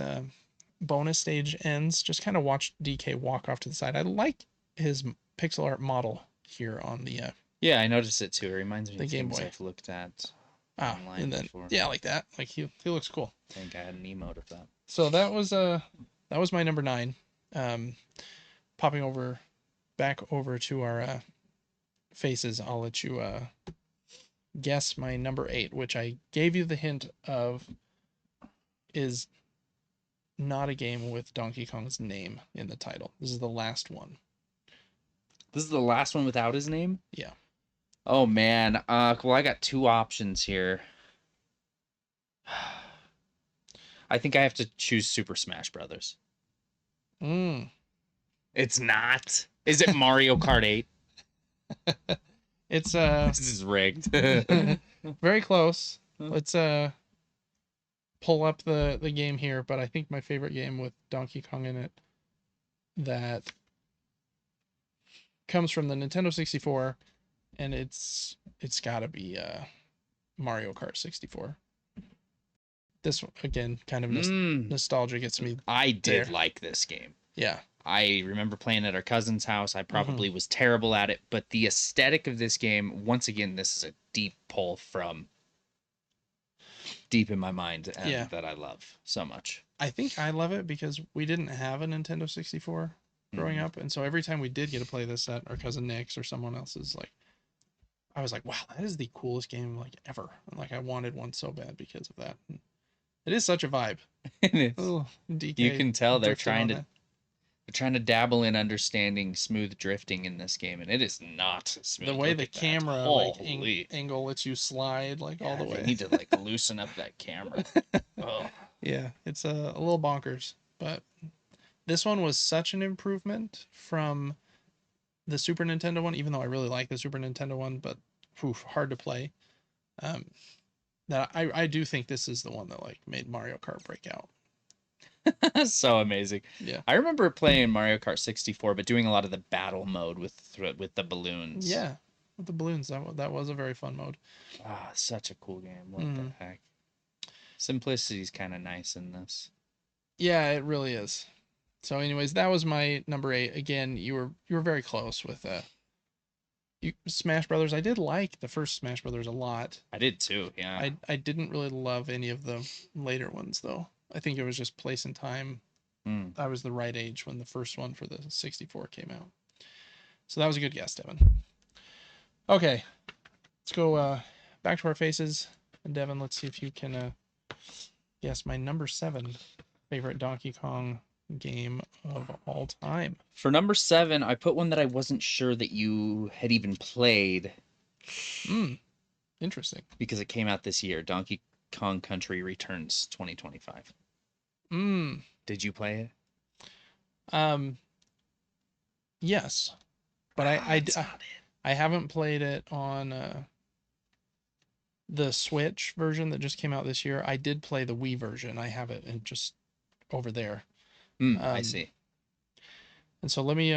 S1: bonus stage ends, just kind of watch DK walk off to the side. I like his pixel art model here on the
S2: yeah, I noticed it too. It reminds me
S1: of
S2: things I've looked at online
S1: and then
S2: before.
S1: Yeah, like that. Like he looks cool.
S2: I think I had an emote of that.
S1: So that was my number 9. Popping back over to our faces, I'll let you guess my number 8, which I gave you the hint of is not a game with Donkey Kong's name in the title. This is the last one.
S2: This is the last one without his name?
S1: Yeah.
S2: Oh man. Well, I got 2 options here. I think I have to choose Super Smash Brothers. It's not. Is it Mario Kart 8?
S1: It's
S2: This is rigged.
S1: very close. Let's pull up the game here, but I think my favorite game with Donkey Kong in it that comes from the Nintendo 64, and it's got to be Mario Kart 64. This again, kind of nostalgia gets me.
S2: I did like this game.
S1: Yeah.
S2: I remember playing at our cousin's house. I probably was terrible at it, but the aesthetic of this game, once again, this is a deep pull from deep in my mind and that I love so much.
S1: I think I love it because we didn't have a Nintendo 64 growing up, and so every time we did get to play this at our cousin Nick's or someone else's, like, I was like, wow, that is the coolest game like ever. And like I wanted one so bad because of that. And it is such a vibe.
S2: It is.
S1: DK
S2: you can tell they're trying to They're trying to dabble in understanding smooth drifting in this game, and it is not smooth.
S1: The way
S2: Look
S1: the
S2: at that.
S1: camera
S2: Holy.
S1: angle lets you slide like all the
S2: They
S1: way.
S2: need to like loosen up that camera. Oh.
S1: Yeah, it's a little bonkers, but this one was such an improvement from the Super Nintendo one, even though I really like the Super Nintendo one, but hard to play. Um, that I do think this is the one that like made Mario Kart break out.
S2: So amazing.
S1: Yeah.
S2: I remember playing Mario Kart 64, but doing a lot of the battle mode with the balloons.
S1: Yeah, with the balloons. That was a very fun mode.
S2: Ah, such a cool game. What the heck? Simplicity is kind of nice in this.
S1: Yeah, it really is. So, anyways, that was my number 8. Again, you were very close with Smash Brothers. I did like the first Smash Brothers a lot.
S2: I did too. Yeah.
S1: I didn't really love any of the later ones though. I think it was just place and time. I was the right age when the first one for the 64 came out. So that was a good guess, Devin. Okay, let's go back to our faces. And Devin, let's see if you can guess my number 7 favorite Donkey Kong game of all time.
S2: For number 7, I put one that I wasn't sure that you had even played.
S1: Interesting.
S2: Because it came out this year. Donkey Kong Country Returns 2025. Did you play it?
S1: Yes, but I haven't played it on the Switch version that just came out this year. I did play the Wii version. I have it and just over there.
S2: I see.
S1: And so let me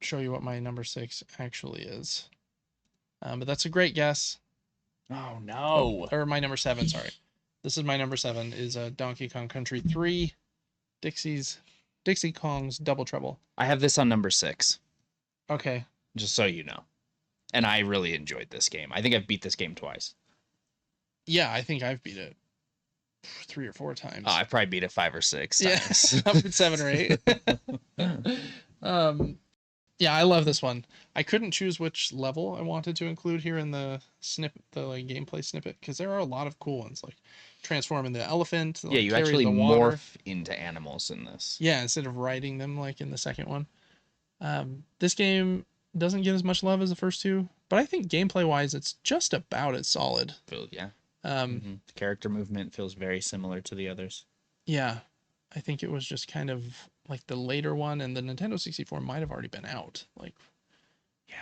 S1: show you what my number 6 actually is. But that's a great guess.
S2: Oh no!
S1: Or my number 7. Sorry, this is my number 7. Is Donkey Kong Country 3, Dixie Kong's Double Trouble.
S2: I have this on number 6.
S1: Okay.
S2: Just so you know. And I really enjoyed this game. I think I've beat this game twice.
S1: Yeah, I think I've beat it 3 or 4 times.
S2: Oh, I probably beat it 5 or 6 times.
S1: Yeah, 7 or 8. Yeah, I love this one. I couldn't choose which level I wanted to include here in the snippet, the like gameplay snippet, because there are a lot of cool ones, like transforming the elephant.
S2: Yeah, you actually morph into animals in this.
S1: Yeah, instead of riding them like in the second one. This game doesn't get as much love as the first two, but I think gameplay wise, it's just about as solid.
S2: Yeah. The character movement feels very similar to the others.
S1: Yeah, I think it was just kind of like the later one, and the Nintendo 64 might have already been out like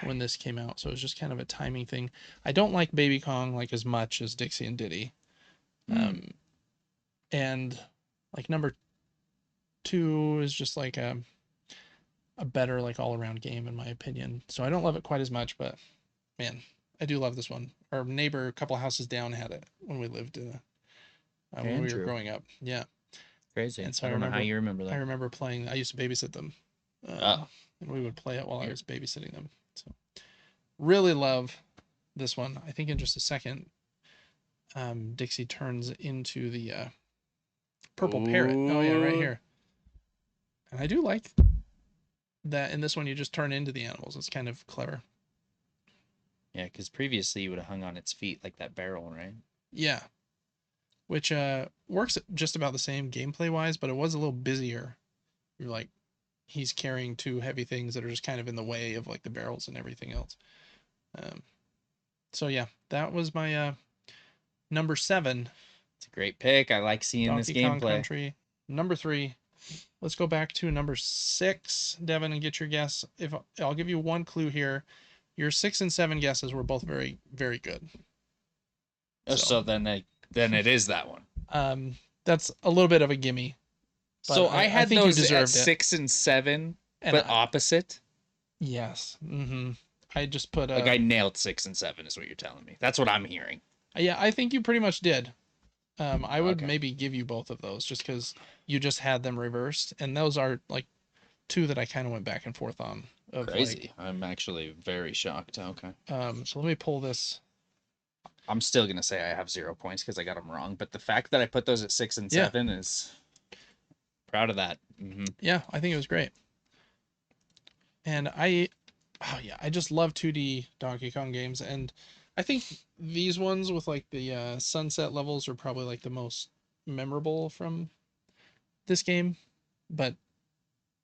S1: when this came out, so it was just kind of a timing thing. I don't like Baby Kong like as much as Dixie and Diddy. And like number 2 is just like a better like all around game in my opinion. So I don't love it quite as much, but man, I do love this one. Our neighbor a couple houses down had it when we lived when we were growing up. Yeah.
S2: Crazy. And so I don't know how you remember that.
S1: I remember playing. I used to babysit them. And we would play it while I was babysitting them. So really love this one. I think in just a second, Dixie turns into the purple parrot. Oh yeah, right here. And I do like that in this one you just turn into the animals. It's kind of clever.
S2: Yeah, because previously you would have hung on its feet like that barrel, right?
S1: Yeah. Which works just about the same gameplay wise, but it was a little busier. You're like, he's carrying 2 heavy things that are just kind of in the way of like the barrels and everything else. So yeah, that was my number 7.
S2: It's a great pick. I like seeing this gameplay. Donkey Kong
S1: Country. Number 3. Let's go back to number 6, Devin, and get your guess. If I'll give you one clue here, your 6 and 7 guesses were both very, very good.
S2: So then it is that one.
S1: That's a little bit of a gimme.
S2: So I had those at 6 and 7, but opposite.
S1: Yes. I just put
S2: like I nailed 6 and 7 is what you're telling me. That's what I'm hearing.
S1: Yeah, I think you pretty much did. I would maybe give you both of those just because you just had them reversed, and those are like 2 that I kind of went back and forth on.
S2: Crazy. I'm actually very shocked. Okay.
S1: So let me pull this.
S2: I'm still gonna say I have 0 points because I got them wrong, but the fact that I put those at 6 and 7 is proud of that.
S1: Yeah, I think it was great. And I just love 2D Donkey Kong games, and I think these ones with like the sunset levels are probably like the most memorable from this game. but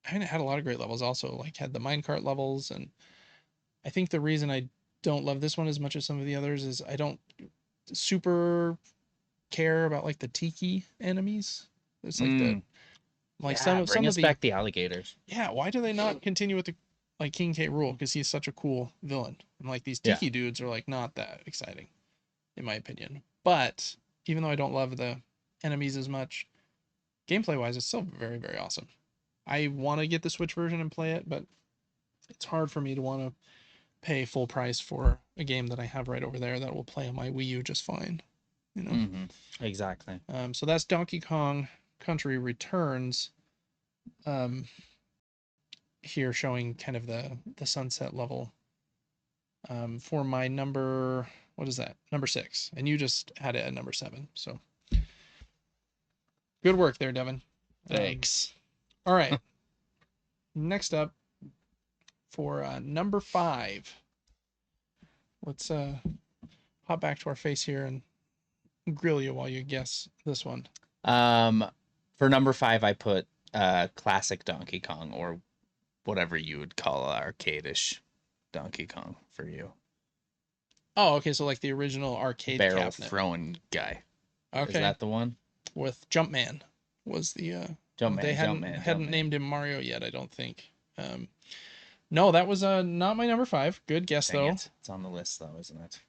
S1: I mean, it had a lot of great levels. Also, like had the minecart levels, and I think the reason I don't love this one as much as some of the others is I don't super care about like the tiki enemies. It's like the like
S2: Yeah, bring
S1: some of
S2: us
S1: the
S2: back the alligators.
S1: yeah. Why do they not continue with the like King K. Rool? Because he's such a cool villain, and like these
S2: Yeah.
S1: tiki dudes are like not that exciting, in my opinion. But even though I don't love the enemies as much, gameplay wise, it's still very very awesome. I want to get the Switch version and play it, but it's hard for me to want to pay full price for a game that I have right over there that will play on my Wii U just fine. You know.
S2: Exactly.
S1: So that's Donkey Kong Country Returns. Um, here showing kind of the sunset level. For my number, what is that? Number 6, and you just had it at number 7. So good work there, Devin.
S2: Thanks.
S1: All right. Next up for number 5. Let's hop back to our face here and grill you while you guess this one.
S2: For number 5, I put classic Donkey Kong, or whatever you would call arcade-ish Donkey Kong for you.
S1: Oh, okay. So like the original arcade
S2: barrel
S1: cabinet.
S2: throwing guy.
S1: Okay.
S2: Is that the one?
S1: With Jumpman was the
S2: Jumpman.
S1: They hadn't named him Mario yet, I don't think. No, that was not my number 5. Good guess though.
S2: It's on the list though, isn't it?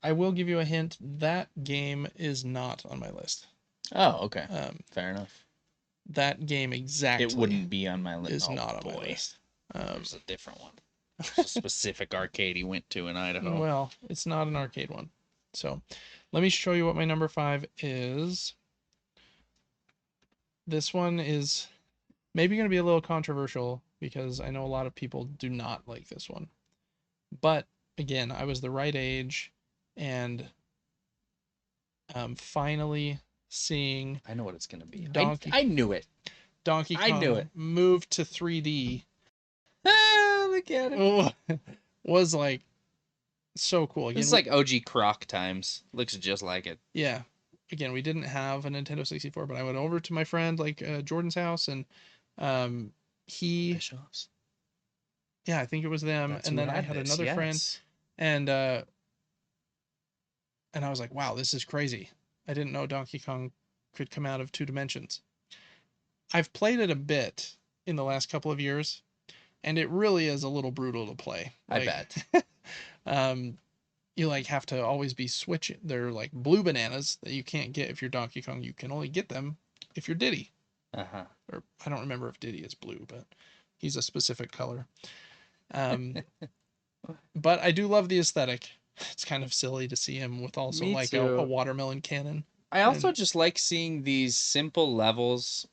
S1: I will give you a hint. That game is not on my list.
S2: Oh, okay. Fair enough.
S1: That game exactly.
S2: It wouldn't be on my list.
S1: Is not on my list.
S2: There's a different one. There's a specific arcade he went to in Idaho.
S1: Well, it's not an arcade one. So, let me show you what my number 5 is. This one is maybe going to be a little controversial because I know a lot of people do not like this one. But again, I was the right age, and finally seeing.
S2: I know what it's going to be.
S1: I
S2: knew it.
S1: Donkey Kong
S2: I knew it.
S1: Moved to 3D.
S2: Look at it.
S1: Was like so cool.
S2: Again, it's like OG Croc times. Looks just like it.
S1: Yeah. Again, we didn't have a Nintendo 64, but I went over to my friend like Jordan's house, and he
S2: Bischoff's.
S1: Yeah, I think it was them.
S2: That's
S1: and then I had another friend, and I was like, wow, this is crazy. I didn't know Donkey Kong could come out of 2 dimensions. I've played it a bit in the last couple of years, and it really is a little brutal to play.
S2: I bet.
S1: You like have to always be switching. They're like blue bananas that you can't get if you're Donkey Kong. You can only get them if you're Diddy. Or I don't remember if Diddy is blue, but he's a specific color. But I do love the aesthetic. It's kind of silly to see him with also like a watermelon cannon.
S2: I also just like seeing these simple levels.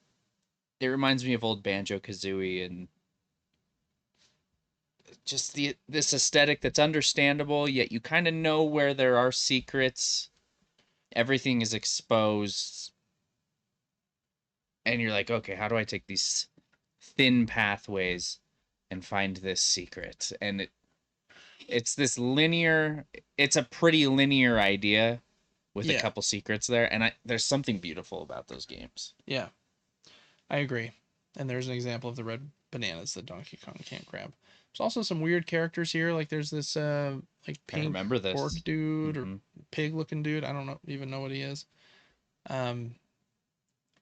S2: It reminds me of old Banjo-Kazooie and just this aesthetic that's understandable, yet you kind of know where there are secrets. Everything is exposed. And you're like, okay, how do I take these thin pathways and find this secret? And it's this linear, it's a pretty linear idea with a couple secrets there. And there's something beautiful about those games.
S1: Yeah, I agree. And there's an example of the red bananas that Donkey Kong can't grab. There's also some weird characters here. Like there's this like pink pork dude or pig looking dude. I don't even know what he is.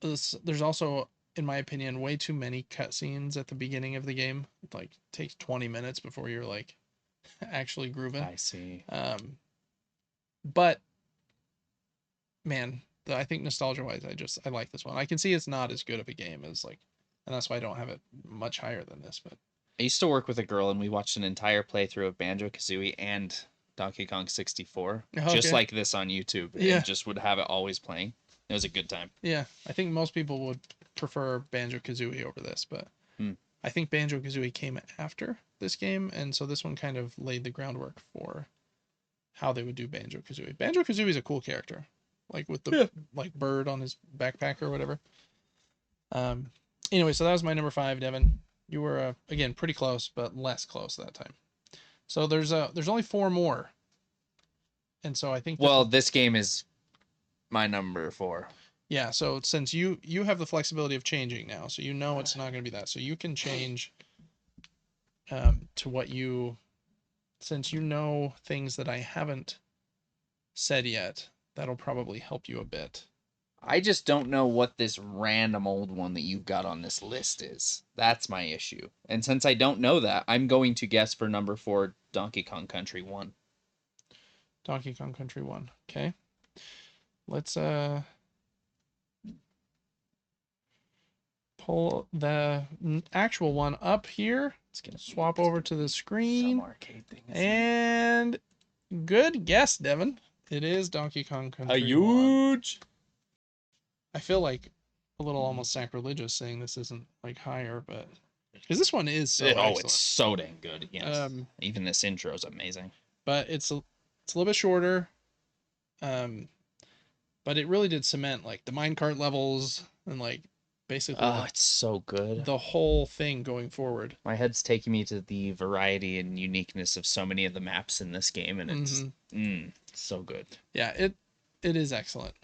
S1: There's also, in my opinion, way too many cutscenes at the beginning of the game. It like takes 20 minutes before you're like actually grooving.
S2: I see.
S1: But man, I think nostalgia wise, I like this one. I can see it's not as good of a game as like, and that's why I don't have it much higher than this. But
S2: I used to work with a girl, and we watched an entire playthrough of Banjo-Kazooie and Donkey Kong 64, just like this on YouTube. Yeah, and just would have it always playing. It was a good time.
S1: Yeah, I think most people would prefer Banjo-Kazooie over this, but I think Banjo-Kazooie came after this game, and so this one kind of laid the groundwork for how they would do Banjo-Kazooie. Banjo-Kazooie is a cool character, like with the like bird on his backpack or whatever. Anyway, so that was my number 5, Devin. You were again pretty close, but less close that time. So there's only 4 more, and so I think.
S2: This game is my number 4.
S1: Yeah, so since you have the flexibility of changing now, so you know it's not going to be that. So you can change to what you, since you know things that I haven't said yet, that'll probably help you a bit.
S2: I just don't know what this random old one that you've got on this list is. That's my issue. And since I don't know that, I'm going to guess for number 4, Donkey Kong Country 1.
S1: Donkey Kong Country 1. Okay. Let's pull the actual one up here.
S2: It's gonna
S1: swap over to the screen.
S2: Some arcade thing.
S1: And good guess, Devin. It is Donkey Kong Country.
S2: A huge.
S1: 1. I feel like a little almost sacrilegious saying this isn't like higher, but because this one is so excellent.
S2: It's so dang good. Yes. Even this intro is amazing.
S1: But it's a little bit shorter. But it really did cement like the minecart levels and like basically
S2: it's so good.
S1: The whole thing going forward.
S2: My head's taking me to the variety and uniqueness of so many of the maps in this game, and it's so good.
S1: Yeah, it is excellent.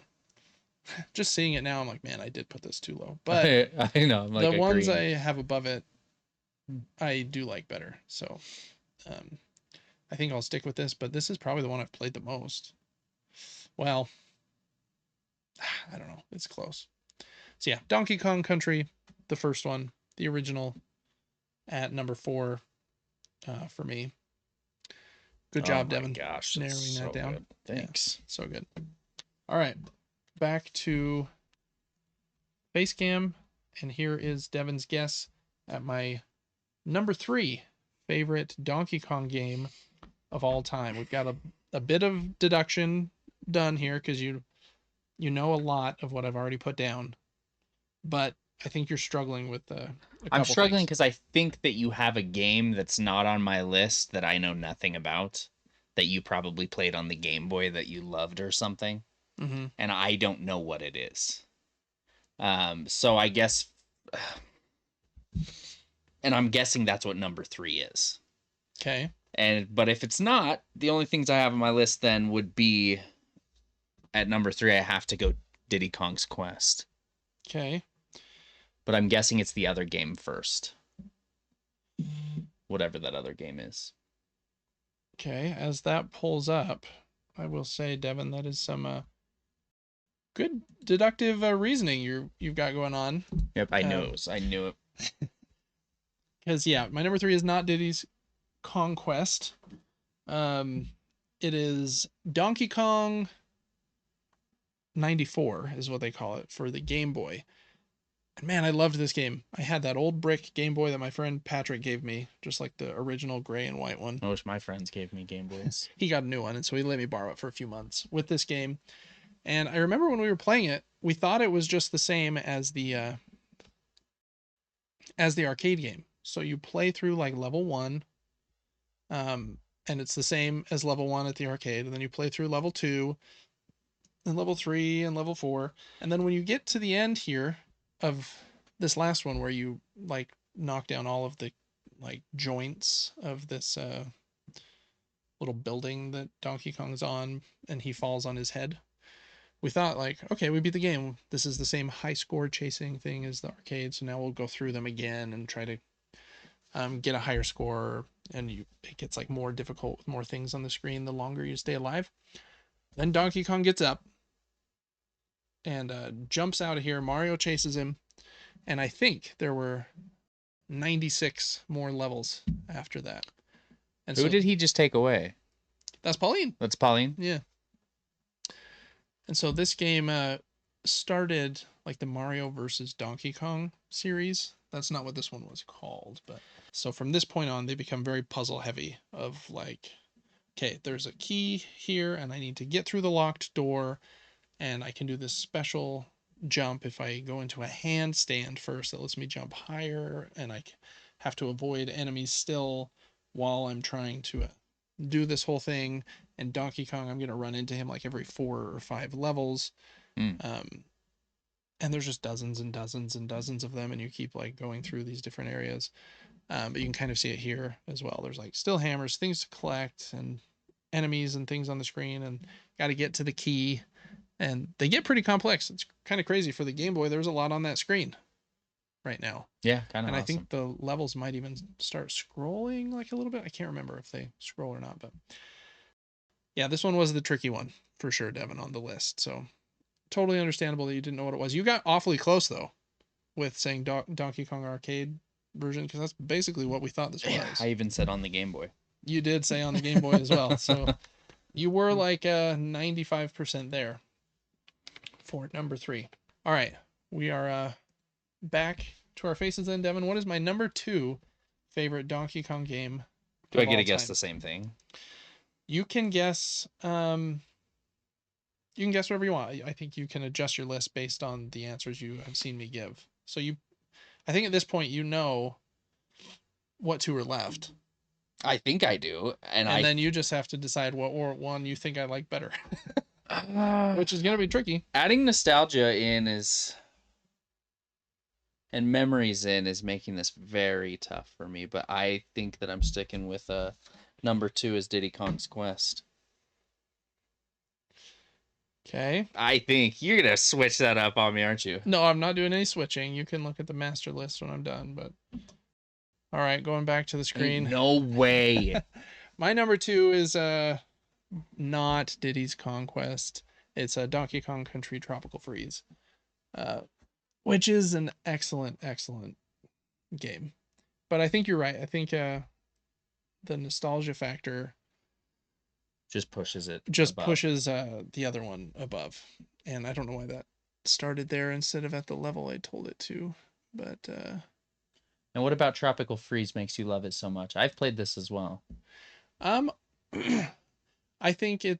S1: Just seeing it now, I'm like, man, I did put this too low. But
S2: I know. I'm like
S1: the ones I have above it, I do like better. So I think I'll stick with this, but this is probably the one I've played the most. Well, I don't know. It's close. So yeah, Donkey Kong Country, the first one, the original, at number 4 for me. Good job, Devin.
S2: Gosh,
S1: narrowing
S2: so
S1: that down.
S2: Good. Thanks.
S1: Yeah, so good. All right, back to Facecam, and here is Devin's guess at my number 3 favorite Donkey Kong game of all time. We've got a bit of deduction done here because you know a lot of what I've already put down, but I think you're struggling with
S2: I'm struggling because I think that you have a game that's not on my list that I know nothing about, that you probably played on the Game Boy that you loved or something, and I don't know what it is. So I guess, and I'm guessing that's what number 3 is.
S1: Okay.
S2: But if it's not, the only things I have on my list then would be at number 3. I have to go Diddy Kong's Quest.
S1: Okay.
S2: But I'm guessing it's the other game first. Whatever that other game is.
S1: Okay, as that pulls up, I will say, Devin, that is some good deductive reasoning you've got going on.
S2: Yep, I knew it. I knew it.
S1: Because yeah, my number 3 is not Diddy's Kong Quest. It is Donkey Kong 94 is what they call it for the Game Boy. And man, I loved this game. I had that old brick Game Boy that my friend Patrick gave me, just like the original gray and white one.
S2: I wish my friends gave me Game Boys.
S1: He got a new one, and so he let me borrow it for a few months with this game. And I remember when we were playing it, we thought it was just the same as the arcade game. So you play through like level 1, and it's the same as level 1 at the arcade, and then you play through level 2, and level 3, and level 4, and then when you get to the end here of this last one where you like knock down all of the like joints of this little building that Donkey Kong's on, and he falls on his head, we thought like, okay, we beat the game. This is the same high score chasing thing as the arcade, so now we'll go through them again and try to get a higher score, and it gets like more difficult with more things on the screen the longer you stay alive. Then Donkey Kong gets up and jumps out of here. Mario chases him, and I think there were 96 more levels after that. And
S2: Who did he just take away?
S1: That's Pauline.
S2: That's Pauline?
S1: Yeah. And so this game started like the Mario versus Donkey Kong series. That's not what this one was called, but so from this point on, they become very puzzle heavy of like, okay, there's a key here and I need to get through the locked door, and I can do this special jump if I go into a handstand first that lets me jump higher, and I have to avoid enemies still while I'm trying to do this whole thing. And Donkey Kong, I'm going to run into him like every 4 or 5 levels. And there's just dozens and dozens and dozens of them, and you keep like going through these different areas. But you can kind of see it here as well. There's like still hammers, things to collect, and enemies and things on the screen, and got to get to the key. And they get pretty complex. It's kind of crazy for the Game Boy. There's a lot on that screen right now.
S2: Yeah, kind of
S1: and
S2: awesome.
S1: I think the levels might even start scrolling like a little bit. I can't remember if they scroll or not, but yeah, this one was the tricky one for sure, Devin, on the list. So totally understandable that you didn't know what it was. You got awfully close though with saying Donkey Kong arcade version, because that's basically what we thought this was.
S2: Yeah, I even said on the Game Boy.
S1: You did say on the Game Boy as well. So you were like 95% there for number 3. All right, we are back to our faces then, Devin. What is my number 2 favorite Donkey Kong game?
S2: Do I get to guess the same thing?
S1: You can guess. You can guess whatever you want. I think you can adjust your list based on the answers you have seen me give. So I think at this point you know what 2 are left.
S2: I think I do,
S1: and then you just have to decide what one you think I like better, which is gonna be tricky.
S2: Adding nostalgia in and memories in is making this very tough for me, but I think that I'm sticking with number 2 is Diddy Kong's Quest.
S1: Okay.
S2: I think you're gonna switch that up on me, aren't you?
S1: No, I'm not doing any switching. You can look at the master list when I'm done, but all right, going back to the screen.
S2: Ain't no way.
S1: My number 2 is not Diddy's Conquest. It's a Donkey Kong Country Tropical Freeze, which is an excellent game. But I think you're right. I think the nostalgia factor
S2: just pushes it.
S1: Pushes the other one above, and I don't know why that started there instead of at the level I told it to. But
S2: and what about Tropical Freeze makes you love it so much? I've played this as well.
S1: I think I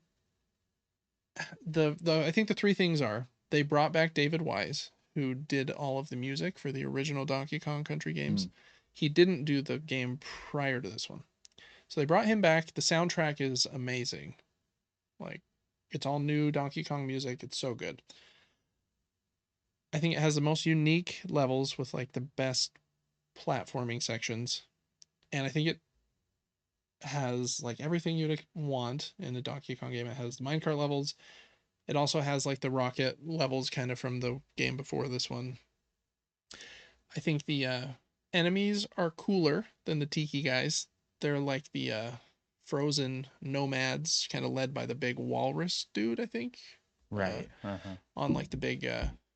S1: think the 3 things are: they brought back David Wise, who did all of the music for the original Donkey Kong Country games. He didn't do the game prior to this one. So they brought him back. The soundtrack is amazing. Like, it's all new Donkey Kong music. It's so good. I think it has the most unique levels with like the best platforming sections. And I think it has like everything you'd want in a Donkey Kong game. It has the minecart levels. It also has like the rocket levels kind of from the game before this one. I think the enemies are cooler than the Tiki guys. They're like the frozen nomads, kind of led by the big walrus dude, I think.
S2: Right.
S1: On like the big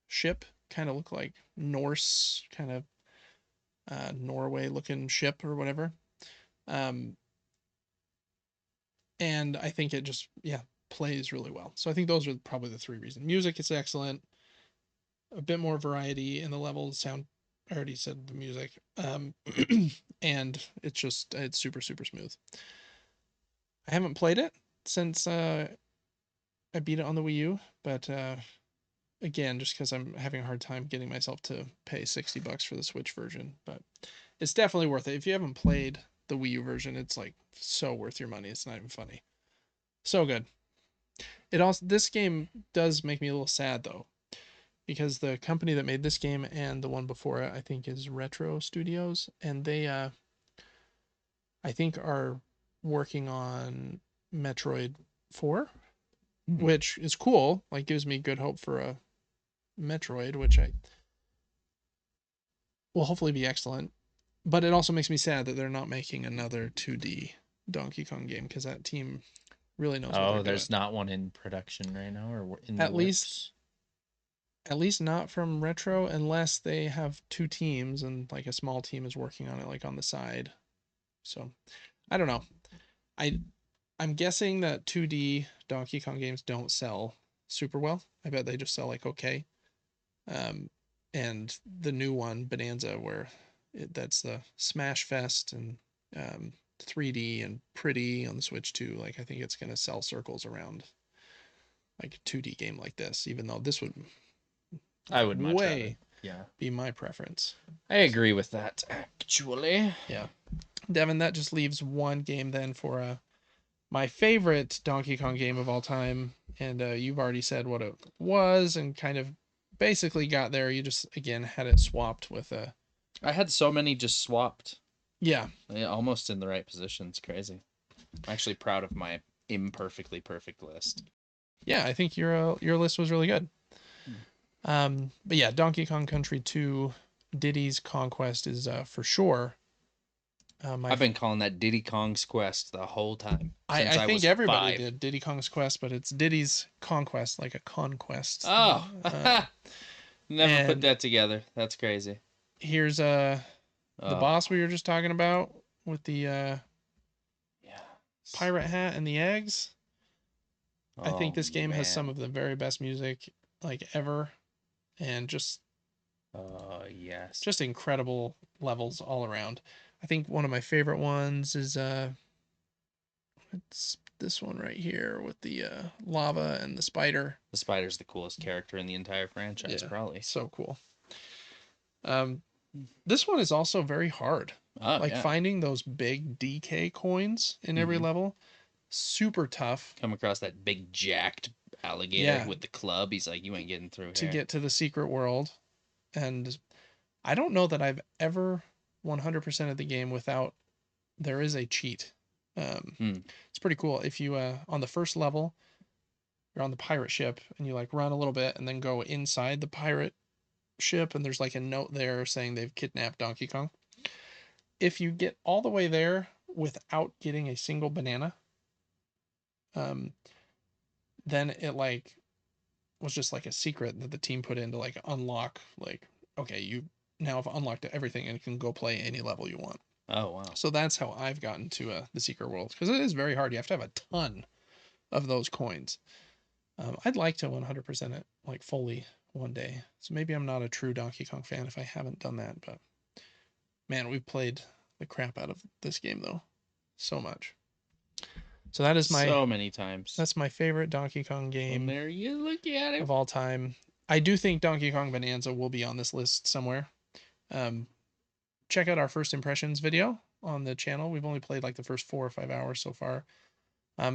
S1: ship, kind of look like Norse, kind of Norway looking ship or whatever. And I think it just plays really well. So I think those are probably the 3 reasons. Music is excellent. A bit more variety in the levels. Sound, I already said the music. And it's super smooth. I haven't played it since I beat it on the Wii U, but again, just because I'm having a hard time getting myself to pay $60 for the Switch version. But it's definitely worth it. If you haven't played the Wii U version, it's like so worth your money. It's not even funny. So good. This game does make me a little sad though, because the company that made this game and the one before it, I think, is Retro Studios, and they I think are working on Metroid 4, which is cool. Like, gives me good hope for a Metroid, which I will hopefully be excellent. But it also makes me sad that they're not making another 2D Donkey Kong game, because that team really knows what they're doing.
S2: There's not one in production right now, or in
S1: the works? At least not from Retro, unless they have 2 teams and like a small team is working on it like on the side. So I don't know. I'm guessing that 2D Donkey Kong games don't sell super well. I bet they just sell like okay. And the new one, Bananza, where that's the Smash Fest and 3D and pretty on the Switch too. Like, I think it's gonna sell circles around like a 2D game like this, even though this would
S2: much rather
S1: be my preference.
S2: I agree with that, actually.
S1: Yeah. Devin, that just leaves one game then for my favorite Donkey Kong game of all time, and you've already said what it was and kind of basically got there. You just again had it swapped with a.
S2: I had so many just swapped.
S1: Yeah,
S2: almost in the right position. It's crazy. I'm actually proud of my imperfectly perfect list.
S1: Yeah, I think your list was really good. But yeah, Donkey Kong Country 2 Diddy's Conquest is for sure.
S2: I've been calling that Diddy Kong's Quest the whole time since
S1: I
S2: I
S1: think
S2: was
S1: everybody
S2: 5.
S1: did Diddy Kong's Quest, but it's Diddy's Conquest, like a conquest.
S2: Oh,
S1: But,
S2: never put
S1: and
S2: that together. That's crazy.
S1: here's the boss we were just talking about with the
S2: yeah.
S1: pirate hat and the eggs. I think
S2: Oh
S1: this game has some
S2: man.
S1: of the very best music like ever, and
S2: Yes.
S1: just incredible levels all around. I think one of my favorite ones is it's this one right here with the lava and the spider.
S2: The spider's the coolest character in the entire franchise,
S1: Yeah,
S2: probably.
S1: so cool. Um, this one is also very hard.
S2: Oh
S1: Like
S2: yeah.
S1: finding those big DK coins in every level, super tough.
S2: Come across that big jacked alligator
S1: Yeah,
S2: with the club. He's like, you ain't getting through
S1: to
S2: here.
S1: get to the secret world. And I don't know that I've ever 100% of the game without there is a cheat. It's pretty cool. If you on the first level, you're on the pirate ship and you like run a little bit and then go inside the pirate ship and there's like a note there saying they've kidnapped Donkey Kong. If you get all the way there without getting a single banana, um, then it like was just like a secret that the team put in to like unlock like okay, you now have unlocked everything and can go play any level you want.
S2: Oh wow.
S1: So that's how I've gotten to the secret world because it is very hard. You have to have a ton of those coins. I'd like to 100% it like fully one day. So maybe I'm not a true Donkey Kong fan if I haven't done that. But man, we've played the crap out of this game though, so much. So
S2: So many times.
S1: that's my favorite Donkey Kong game.
S2: And there you look at him.
S1: Of all time. I do think Donkey Kong Bonanza will be on this list somewhere. Um, check out our first impressions video on the channel. We've only played like the first 4 or 5 hours so far.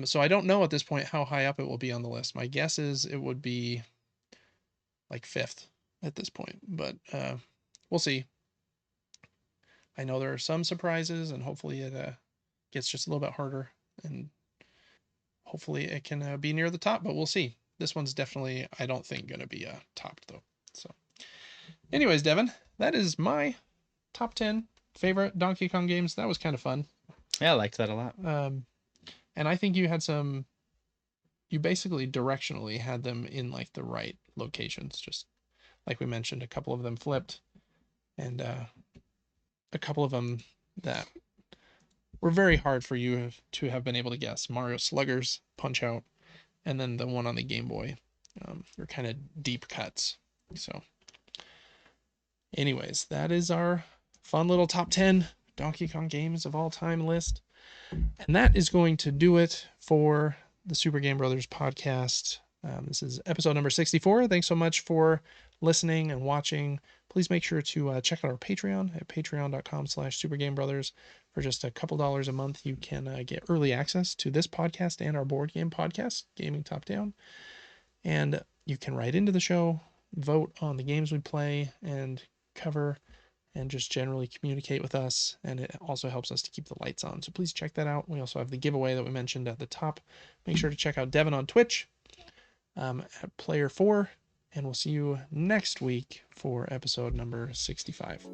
S1: So I don't know at this point how high up it will be on the list. My guess is it would be like fifth at this point, but we'll see. I know there are some surprises, and hopefully it gets just a little bit harder, and hopefully it can be near the top. But we'll see. This one's definitely, I don't think, going to be topped though. So, anyways, Devin, that is my top 10 favorite Donkey Kong games. That was kind of fun.
S2: Yeah, I liked that a lot.
S1: And I think you had some. You basically directionally had them in like the right locations. Just like we mentioned, a couple of them flipped, and a couple of them that were very hard for you to have been able to guess. Mario Sluggers, Punch Out, and then the one on the Game Boy. They're kind of deep cuts. So, anyways, that is our fun little top 10 Donkey Kong games of all time list. And that is going to do it for the Super Game Brothers podcast. This is episode number 64. Thanks so much for listening and watching. Please make sure to check out our Patreon at patreon.com/supergamebrothers. For just a couple dollars a month, you can get early access to this podcast and our board game podcast, Gaming Top Down. And you can write into the show, vote on the games we play and cover, and just generally communicate with us. And it also helps us to keep the lights on. So please check that out. We also have the giveaway that we mentioned at the top. Make sure to check out Devin on Twitch at Player4. And we'll see you next week for episode number 65.